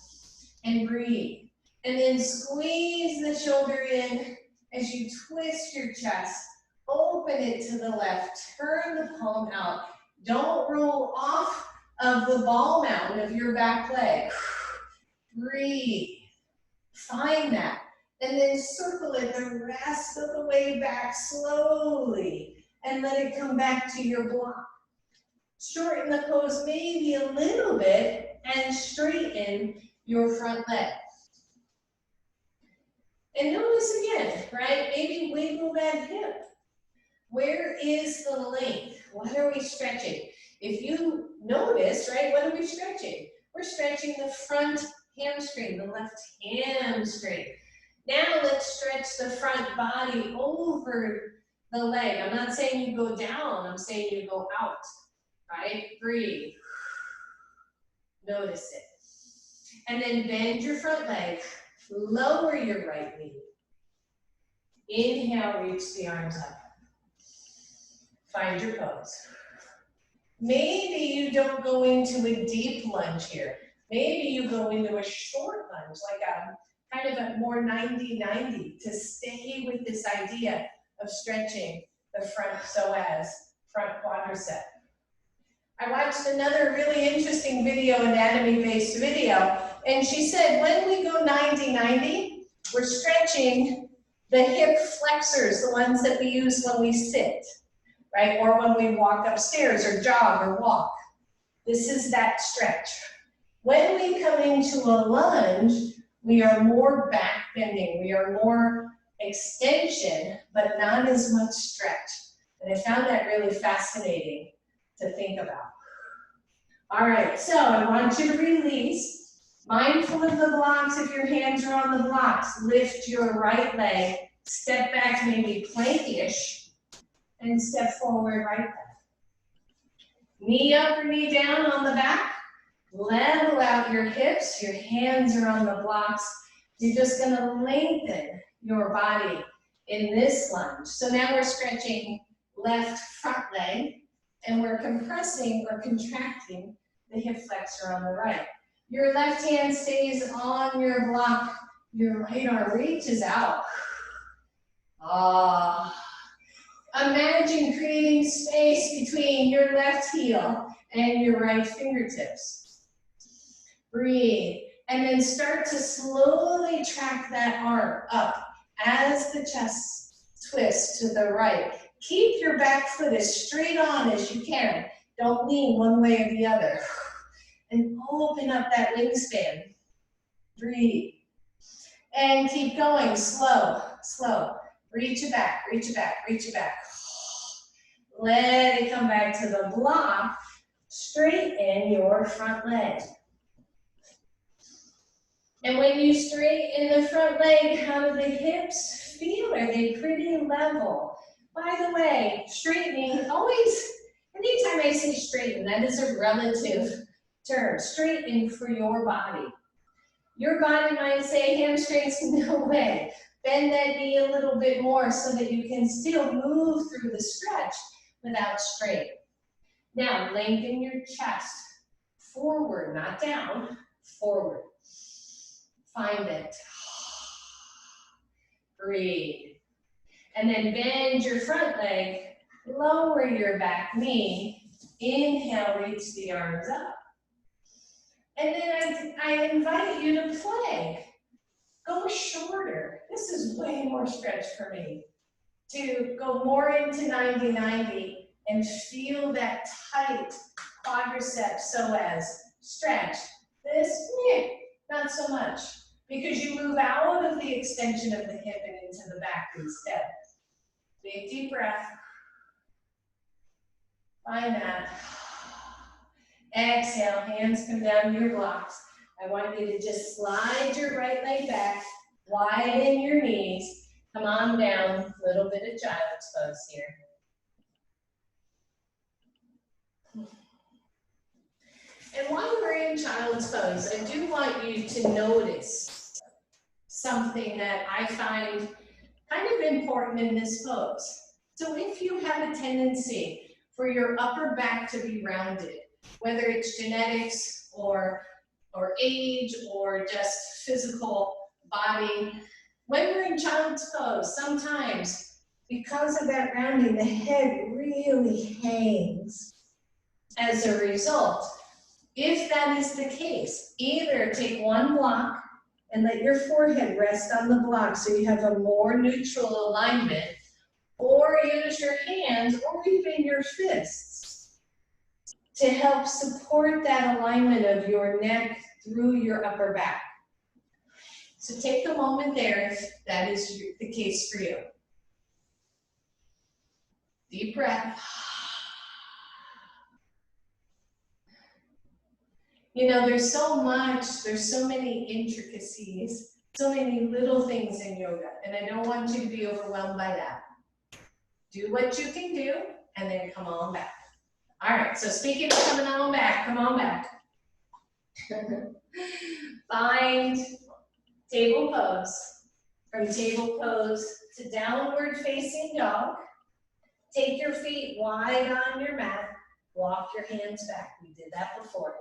And breathe. And then squeeze the shoulder in as you twist your chest. Open it to the left. Turn the palm out. Don't roll off of the ball mountain of your back leg. Breathe. Find that. And then circle it the rest of the way back slowly. And let it come back to your block. Shorten the pose maybe a little bit and straighten your front leg. And notice again, right? Maybe wiggle that hip. Where is the length? What are we stretching? If you notice, right, what are we stretching? We're stretching the front hamstring, the left hamstring. Now let's stretch the front body over the leg. I'm not saying you go down, I'm saying you go out, right? Breathe. Notice it. And then bend your front leg, lower your right knee. Inhale, reach the arms up. Find your pose. Maybe you don't go into a deep lunge here. Maybe you go into a short lunge, like a kind of a more 90-90 to stay with this idea of stretching the front psoas, front quadricep. I watched another really interesting video, anatomy-based video, and she said when we go 90-90, we're stretching the hip flexors, the ones that we use when we sit, right? Or when we walk upstairs or jog or walk. This is that stretch. When we come into a lunge, we are more back bending, we are more extension, but not as much stretch. And I found that really fascinating to think about. All right, so I want you to release. Mindful of the blocks, if your hands are on the blocks, lift your right leg, step back maybe plankish, and step forward right back. Knee up or knee down on the back. Level out your hips, your hands are on the blocks. You're just gonna lengthen your body in this lunge. So now we're stretching left front leg, and we're compressing or contracting the hip flexor on the right. Your left hand stays on your block, your right arm reaches out. Imagine creating space between your left heel and your right fingertips. Breathe, and then start to slowly track that arm up as the chest twists to the right. Keep your back foot as straight on as you can. Don't lean one way or the other. And open up that wingspan. Breathe. And keep going, slow, slow. Reach it back, reach it back, reach it back. Let it come back to the block. Straighten your front leg. And when you straighten the front leg, how do the hips feel? Are they pretty level? By the way, straightening, always, anytime I say straighten, that is a relative term. Straighten for your body. Your body might say hamstrings, no way. Bend that knee a little bit more so that you can still move through the stretch without strain. Now, lengthen your chest. Forward, not down, forward. Find it. Breathe. And then bend your front leg, lower your back knee. Inhale, reach the arms up. And then I invite you to play. Go shorter. This is way more stretch for me. To go more into 90-90 and feel that tight quadricep psoas stretch. This, not so much, because you move out of the extension of the hip and into the back instead. Big deep breath. Find that. Exhale, hands come down to your blocks. I want you to just slide your right leg back, widen your knees, come on down, a little bit of child's pose here. And while we're in child's pose, I do want you to notice something that I find kind of important in this pose. So if you have a tendency for your upper back to be rounded, whether it's genetics or age or just physical body, when we're in child's pose, sometimes because of that rounding, the head really hangs as a result. If that is the case, either take one block and let your forehead rest on the block so you have a more neutral alignment, or use your hands or even your fists to help support that alignment of your neck through your upper back. So take a moment there if that is the case for you. Deep breath. You know, there's so many intricacies, so many little things in yoga, and I don't want you to be overwhelmed by that. Do what you can do, and then come on back. All right, so speaking of coming on back, come on back. Find table pose. From table pose to downward facing dog. Take your feet wide on your mat. Walk your hands back. We did that before.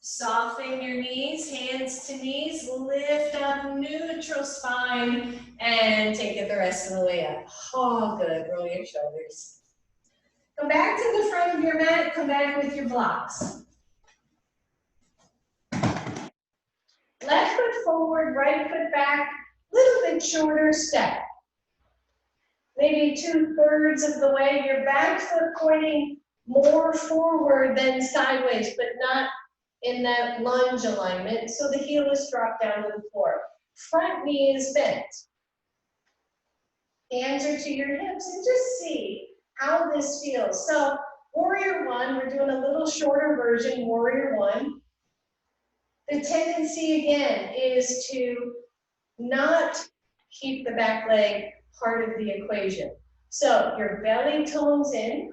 Soften your knees, hands to knees, lift up, neutral spine, and take it the rest of the way up. Oh, good, roll your shoulders. Come back to the front of your mat, come back with your blocks. Left foot forward, right foot back, little bit shorter step. Maybe 2/3 of the way, your back foot pointing more forward than sideways, but not in that lunge alignment, so the heel is dropped down to the floor. Front knee is bent. Hands are to your hips, and just see how this feels. So warrior one, we're doing a little shorter version, warrior one. The tendency again is to not keep the back leg part of the equation. So your belly tones in,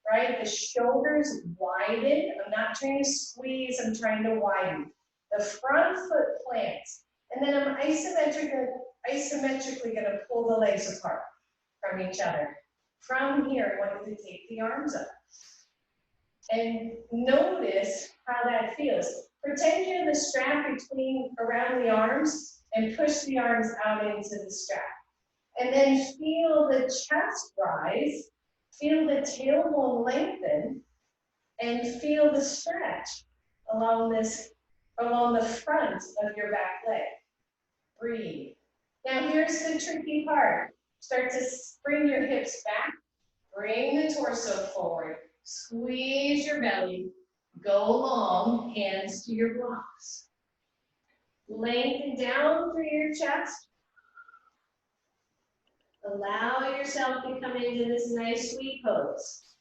right? The shoulders widen. I'm not trying to squeeze, I'm trying to widen. The front foot plants. And then I'm isometrically gonna pull the legs apart from each other. From here, I want you to take the arms up. And notice how that feels. Pretend you have a strap around the arms and push the arms out into the strap. And then feel the chest rise. Feel the tailbone lengthen and feel the stretch along the front of your back leg. Breathe. Now here's the tricky part. Start to bring your hips back, bring the torso forward, squeeze your belly, go long, hands to your blocks. Lengthen down through your chest. Allow yourself to come into this nice sweet pose.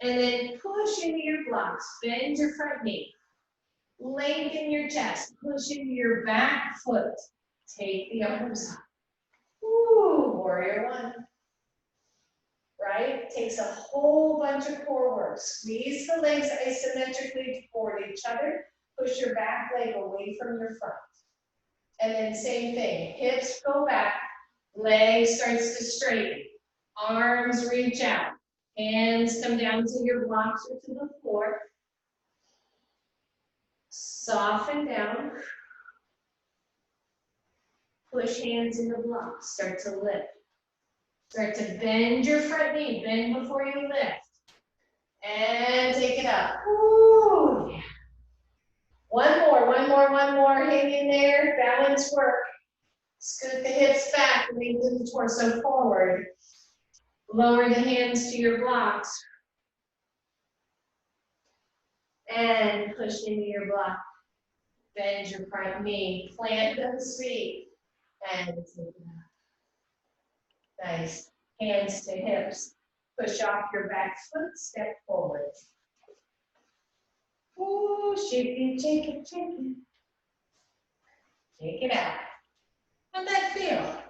And then push into your blocks. Bend your front knee. Lengthen your chest. Push into your back foot. Take the arms up. Ooh, warrior one. Right? Takes a whole bunch of core work. Squeeze the legs isometrically toward each other. Push your back leg away from your front. And then same thing. Hips go back. Leg starts to straighten. Arms reach out. Hands come down to your blocks or to the floor. Soften down. Push hands into blocks. Start to lift. Start to bend your front knee. Bend before you lift. And take it up. Ooh, yeah. One more. Hang in there. Balance work. Scoot the hips back. Lengthen the torso forward. Lower the hands to your blocks. And push into your block. Bend your front knee. Plant those feet. And take it up. Nice. Hands to hips. Push off your back foot, step forward. Ooh, shake it, shake it, shake it. Take it out. How'd that feel?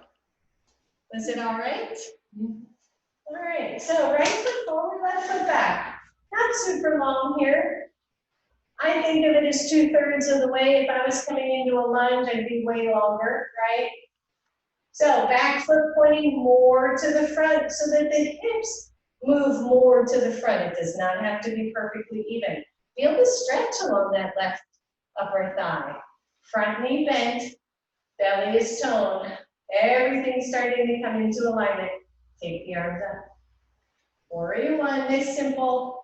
Was it all right? All right, so right foot forward, left foot back. Not super long here. I think of it as 2/3 of the way. If I was coming into a lunge, I'd be way longer, right? So back foot pointing more to the front so that the hips move more to the front. It does not have to be perfectly even. Feel the stretch along that left upper thigh. Front knee bent, belly is toned. Everything's starting to come into alignment. Take the arms up. Warrior one, nice, simple.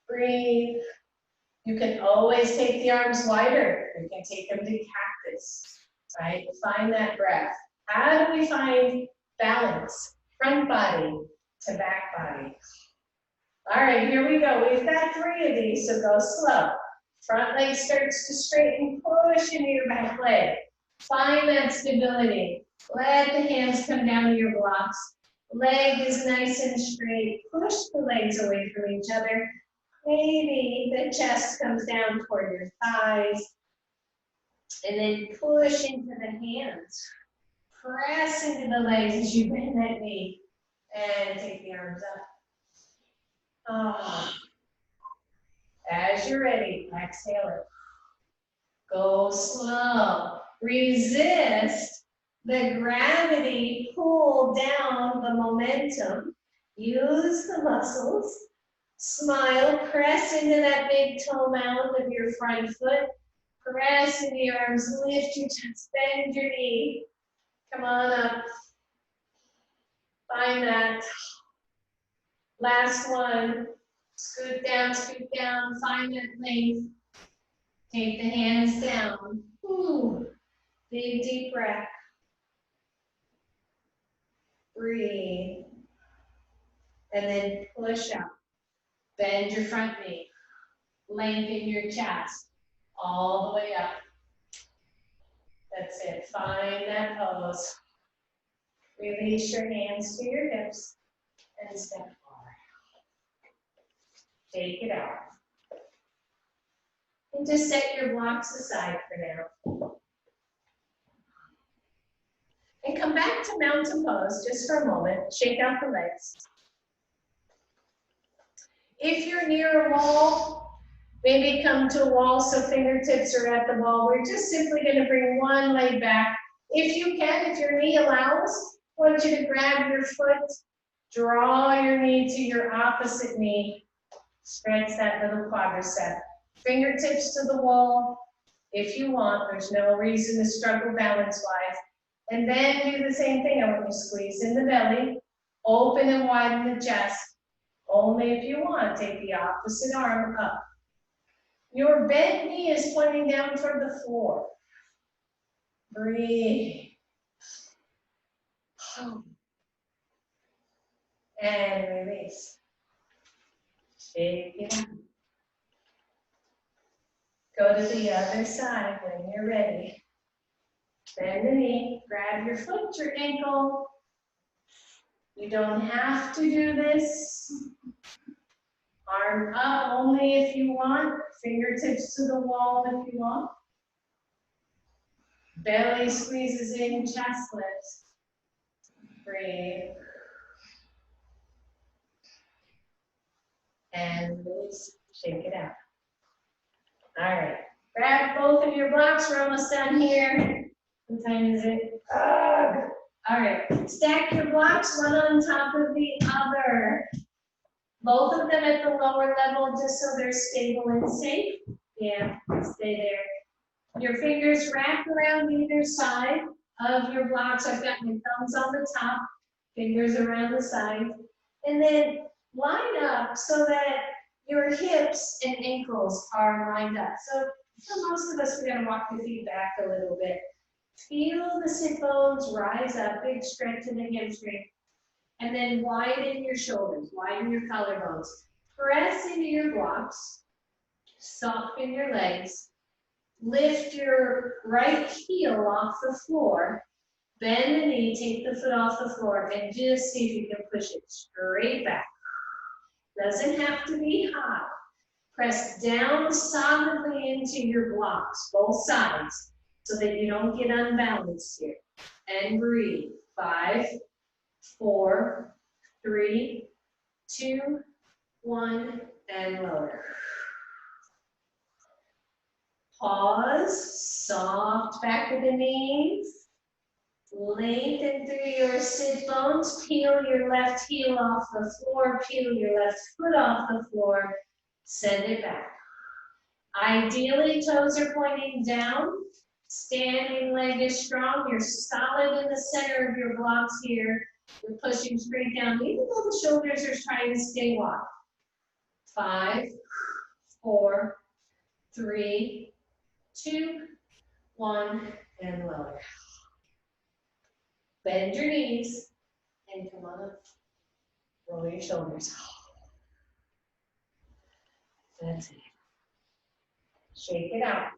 Breathe. You can always take the arms wider. You can take them to cactus, right? Find that breath. How do we find balance? Front body to back body. All right, here we go. We've got 3 of these, so go slow. Front leg starts to straighten, push into your back leg. Find that stability. Let the hands come down to your blocks. Leg is nice and straight. Push the legs away from each other. Maybe the chest comes down toward your thighs. And then push into the hands. Press into the legs as you bend that knee. And take the arms up. Oh. As you're ready, exhale it. Go slow. Resist the gravity, pull down the momentum. Use the muscles. Smile, press into that big toe mound of your front foot. Press into your arms, lift your chest, bend your knee. Come on up. Find that. Last one. Scoot down, find that length. Take the hands down. Ooh. Big deep breath. Breathe. And then push up. Bend your front knee. Lengthen your chest. All the way up. That's it. Find that pose. Release your hands to your hips and step forward. Take it out. And just set your blocks aside for now. And come back to mountain pose just for a moment. Shake out the legs. If you're near a wall, maybe come to a wall so fingertips are at the wall. We're just simply going to bring one leg back. If you can, if your knee allows, I want you to grab your foot, draw your knee to your opposite knee. Stretch that little quadricep. Fingertips to the wall. If you want, there's no reason to struggle balance-wise. And then do the same thing. I want you to squeeze in the belly, open and widen the chest. Only if you want, take the opposite arm up. Your bent knee is pointing down toward the floor. Breathe. And release. Shake it out. Go to the other side when you're ready. Bend the knee, grab your foot, your ankle. You don't have to do this. Arm up only if you want. Fingertips to the wall if you want. Belly squeezes in, chest lifts. Breathe. And release. Shake it out. All right. Grab both of your blocks. We're almost done here. What time is it? All right. Stack your blocks one on top of the other. Both of them at the lower level just so they're stable and safe. Yeah, stay there. Your fingers wrap around either side of your blocks. I've got my thumbs on the top, fingers around the sides. And then line up so that your hips and ankles are lined up. So for most of us, we're going to walk the feet back a little bit. Feel the sit bones rise up, big stretch in the hamstring. And then widen your shoulders, widen your collarbones. Press into your blocks, soften your legs. Lift your right heel off the floor. Bend the knee, take the foot off the floor, and just see if you can push it straight back. Doesn't have to be high. Press down solidly into your blocks, both sides, so that you don't get unbalanced here. And breathe. 5, 4, 3, 2, 1, and lower. Pause, soft back of the knees. Lengthen through your sit bones. Peel your left heel off the floor. Peel your left foot off the floor. Send it back. Ideally, toes are pointing down. Standing leg is strong. You're solid in the center of your blocks here. You're pushing straight down, even though the shoulders are trying to stay wide. 5, 4, 3, 2, 1, and lower. Bend your knees and come on up. Roll your shoulders. That's it. Shake it out.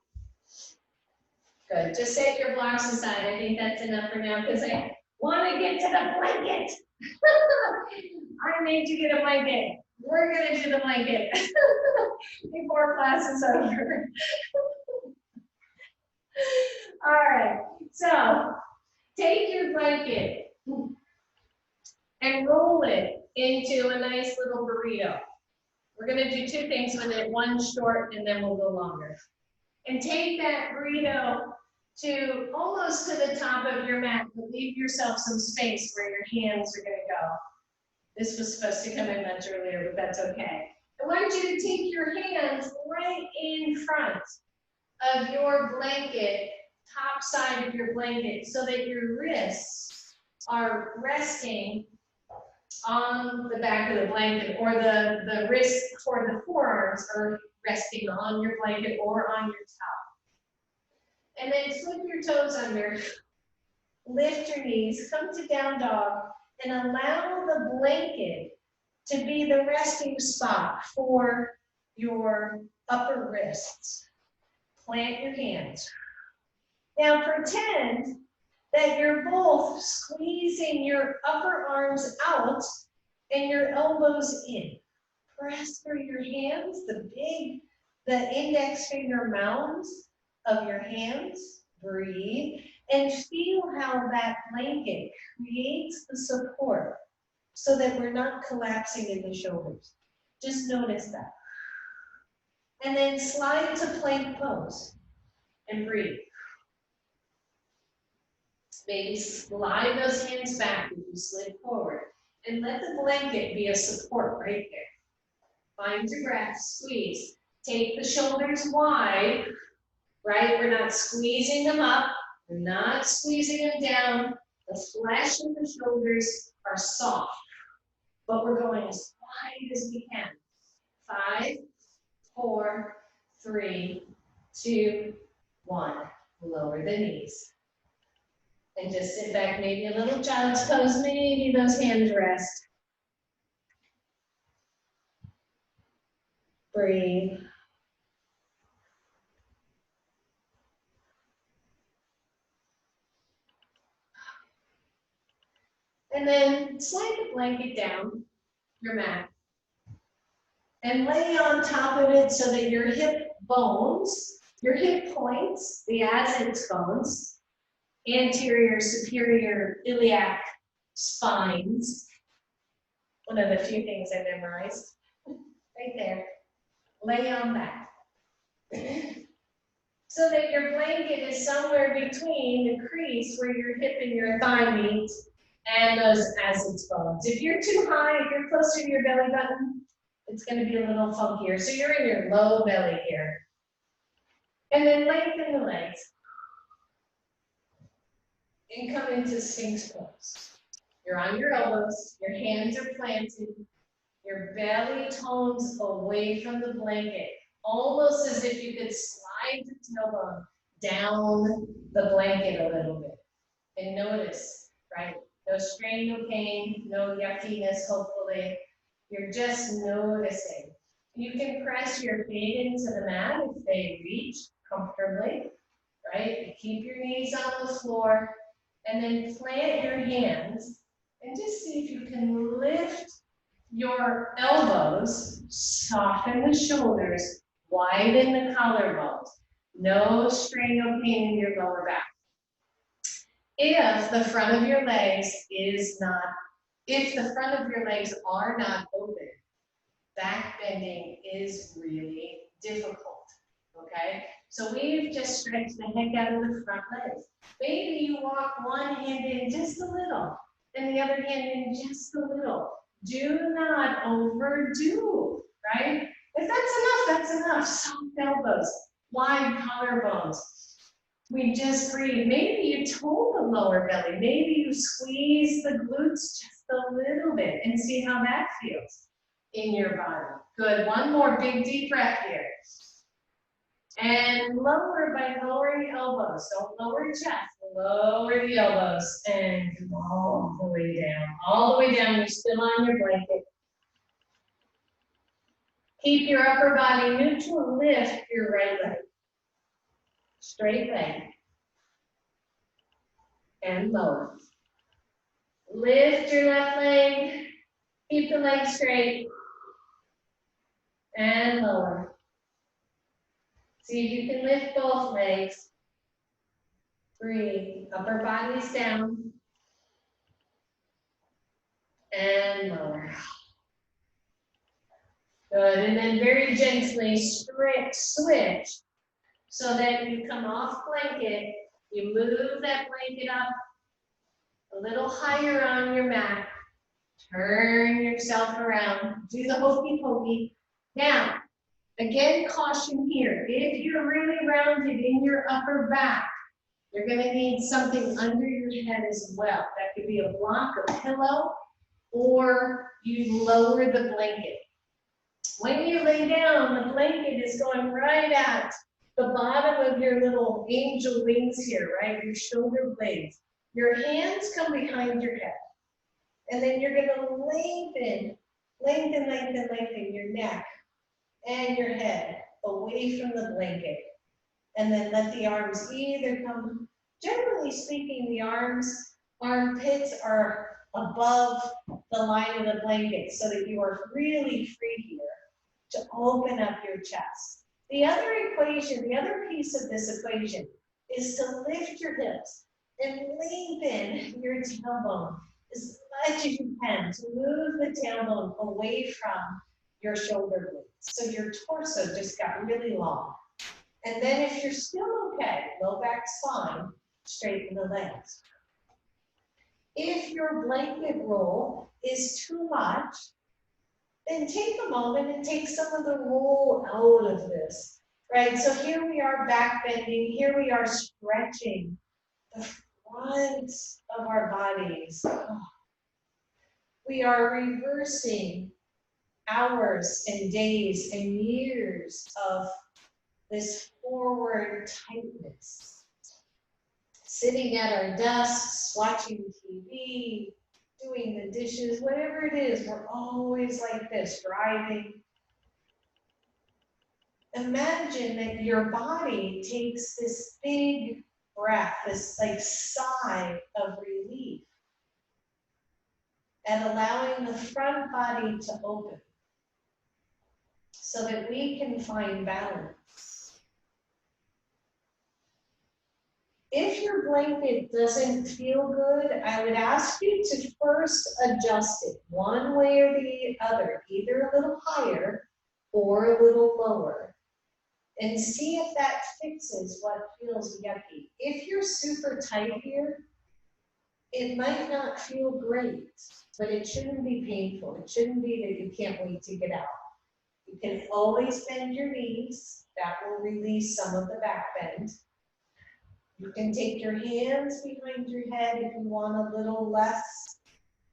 Good. Just set your blocks aside. I think that's enough for now because I want to get to the blanket. I made you get a blanket. We're going to do the blanket before class is over. All right. So take your blanket and roll it into a nice little burrito. We're going to do two things with it, one short and then we'll go longer. And take that burrito to almost to the top of your mat, but leave yourself some space where your hands are going to go. This was supposed to come in much earlier, but that's okay. I want you to take your hands right in front of your blanket, top side of your blanket, so that your wrists are resting on the back of the blanket, or the wrists for the forearms are resting on your blanket or on your top. And then flip your toes under, lift your knees, come to down dog, and allow the blanket to be the resting spot for your upper wrists. Plant your hands. Now pretend that you're both squeezing your upper arms out and your elbows in. Press through your hands, the index finger mounds of your hands. Breathe and feel how that blanket creates the support so that we're not collapsing in the shoulders. Just notice that. And then slide to plank pose and breathe. Maybe slide those hands back if you slid forward. And let the blanket be a support right there. Find your breath, squeeze. Take the shoulders wide, right? We're not squeezing them up. We're not squeezing them down. The flesh of the shoulders are soft, but we're going as wide as we can. 5, 4, 3, 2, 1. Lower the knees. And just sit back, maybe a little child's pose, maybe those hands rest. Breathe. And then slide the blanket down your mat and lay on top of it so that your hip bones, your hip points, the assets bones, anterior, superior, iliac spines, one of the few things I memorized, right there, lay on that. So that your blanket is somewhere between the crease where your hip and your thigh meet and those assets bones. If you're too high, if you're closer to your belly button, it's going to be a little funkier. So you're in your low belly here. And then lengthen the legs. And come into Sphinx pose. You're on your elbows, your hands are planted, your belly tones away from the blanket, almost as if you could slide the tailbone down the blanket a little bit. And notice, right? No strain, no pain, no yuckiness, hopefully. You're just noticing. You can press your feet into the mat if they reach comfortably, right? Keep your knees on the floor. And then plant your hands and just see if you can lift your elbows, soften the shoulders, widen the collarbones. No strain or pain in your lower back. If the front of your legs are not open, back bending is really difficult, okay? So we've just stretched the heck out of the front legs. Maybe you walk one hand in just a little, and the other hand in just a little. Do not overdo, right? If that's enough, that's enough. Soft elbows, wide collarbones. We just breathe. Maybe you toe the lower belly. Maybe you squeeze the glutes just a little bit and see how that feels in your body. Good. One more big deep breath here. And lower by lowering elbows. Don't lower chest. Lower the elbows and come all the way down. All the way down. You're still on your blanket. Keep your upper body neutral. Lift your right leg. Straight leg. And lower. Lift your left leg. Keep the leg straight. And lower. See if you can lift both legs. Breathe. Upper body's down. And lower. Good. And then very gently switch so that you come off blanket. You move that blanket up a little higher on your mat. Turn yourself around. Do the hokey pokey. Now, again, caution here. If you're really rounded in your upper back, you're going to need something under your head as well. That could be a block, a pillow, or you lower the blanket. When you lay down, the blanket is going right at the bottom of your little angel wings here, right? Your shoulder blades. Your hands come behind your head. And then you're going to lengthen your neck and your head away from the blanket. And then let the arms either come, generally speaking, the armpits are above the line of the blanket so that you are really free here to open up your chest. The other piece of this equation is to lift your hips and lengthen your tailbone as much as you can to move the tailbone away from your shoulder blades. So your torso just got really long. And then if you're still okay, low back spine, straighten the legs. If your blanket roll is too much, then take a moment and take some of the roll out of this, right? So here we are back bending, here we are stretching the front of our bodies. We are reversing hours and days and years of this forward tightness. Sitting at our desks, watching TV, doing the dishes, whatever it is, we're always like this, driving. Imagine that your body takes this big breath, this like sigh of relief, and allowing the front body to open so that we can find balance. If your blanket doesn't feel good, I would ask you to first adjust it one way or the other, either a little higher or a little lower, and see if that fixes what feels yucky. If you're super tight here, it might not feel great, but it shouldn't be painful. It shouldn't be that you can't wait to get out. You can always bend your knees. That will release some of the back bend. You can take your hands behind your head if you want a little less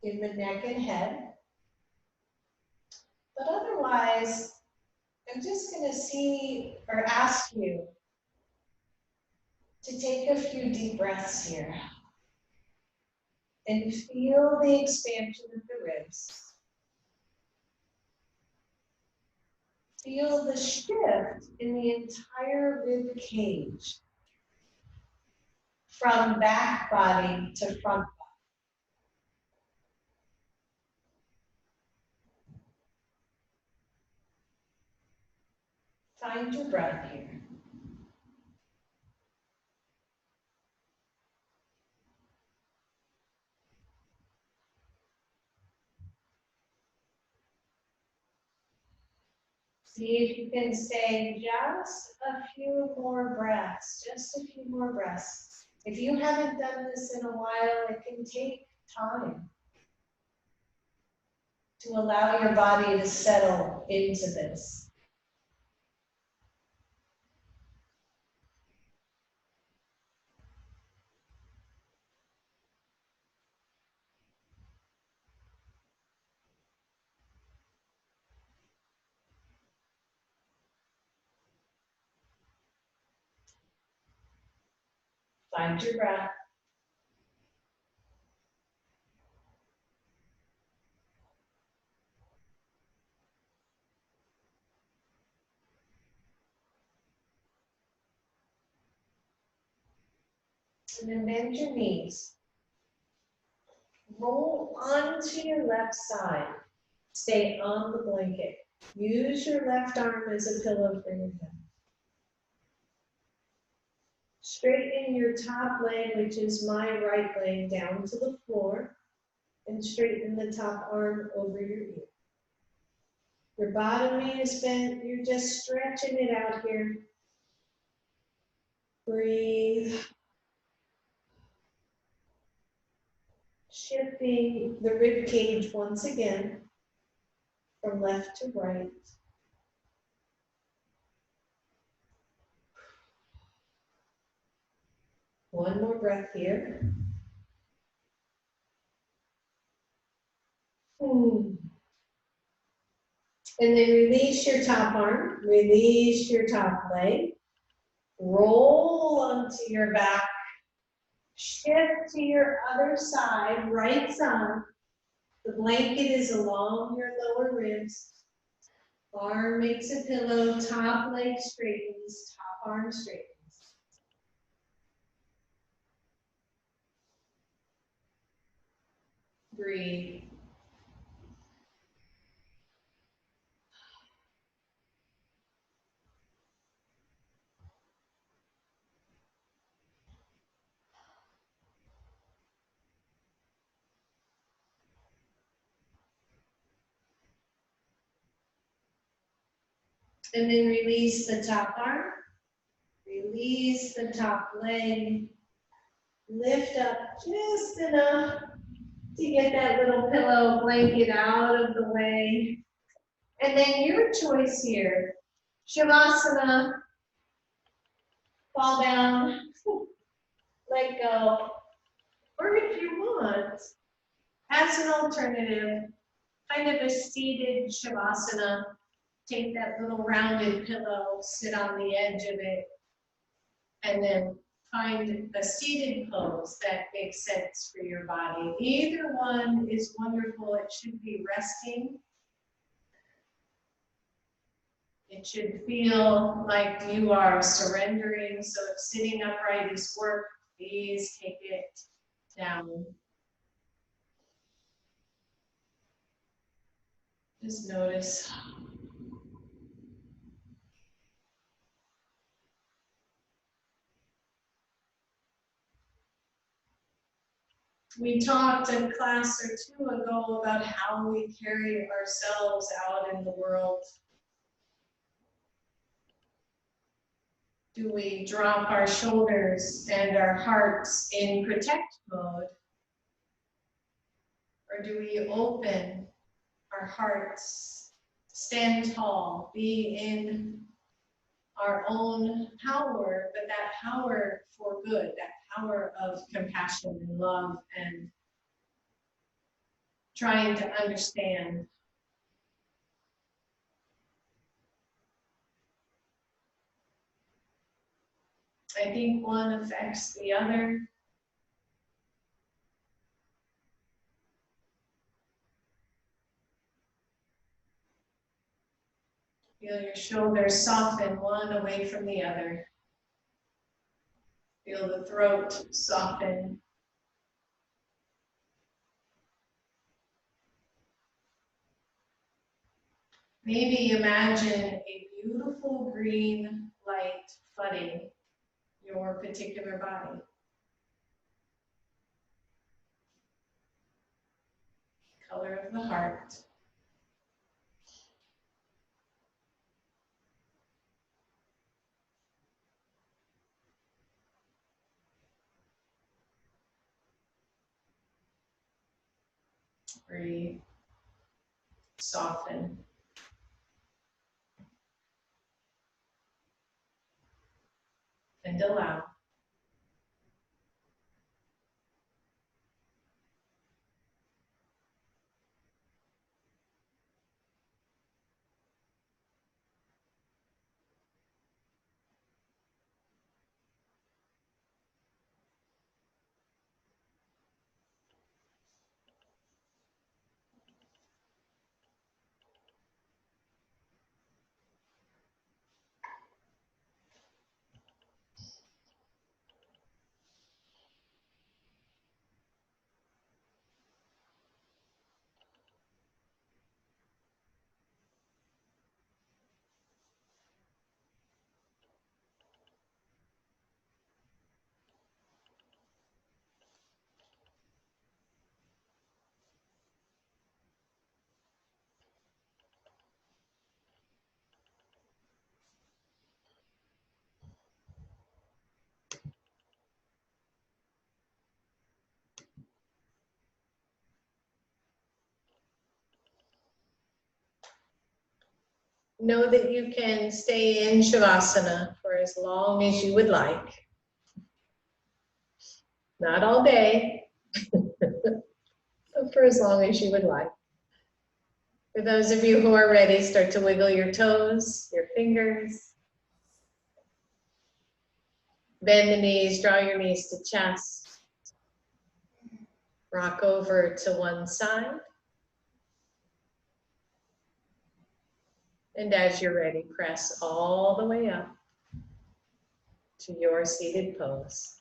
in the neck and head. But otherwise, I'm just going to ask you to take a few deep breaths here and feel the expansion of the ribs. Feel the shift in the entire rib cage from back body to front body. Find your breath here. See if you can stay just a few more breaths, just a few more breaths. If you haven't done this in a while, it can take time to allow your body to settle into this. Find your breath. And then bend your knees. Roll onto your left side. Stay on the blanket. Use your left arm as a pillow for your head. Straighten your top leg, which is my right leg, down to the floor, and straighten the top arm over your ear. Your bottom knee is bent. You're just stretching it out here. Breathe. Shifting the rib cage once again from left to right. One more breath here. And then release your top arm, release your top leg, roll onto your back, shift to your other side, right side. The blanket is along your lower ribs. Arm makes a pillow, top leg straightens, top arm straightens. Breathe. And then release the top arm, release the top leg, lift up just enough to get that little pillow blanket out of the way. And then your choice here, Shavasana, fall down, let go. Or if you want, as an alternative, kind of a seated Shavasana, take that little rounded pillow, sit on the edge of it, and then find a seated pose that makes sense for your body. Either one is wonderful. It should be resting. It should feel like you are surrendering. So if sitting upright is work, please take it down. Just notice. We talked a class or two ago about how we carry ourselves out in the world. Do we drop our shoulders and our hearts in protect mode? Or do we open our hearts, stand tall, be in our own power, but that power for good, that power of compassion and love and trying to understand. I think one affects the other. Feel your shoulders soften one away from the other. Feel the throat soften. Maybe imagine a beautiful green light flooding your particular body. Color of the heart. Breathe. Soften. And allow. Know that you can stay in Shavasana for as long as you would like. Not all day, but for as long as you would like. For those of you who are ready, start to wiggle your toes, your fingers. Bend the knees, draw your knees to chest. Rock over to one side. And as you're ready, press all the way up to your seated pose.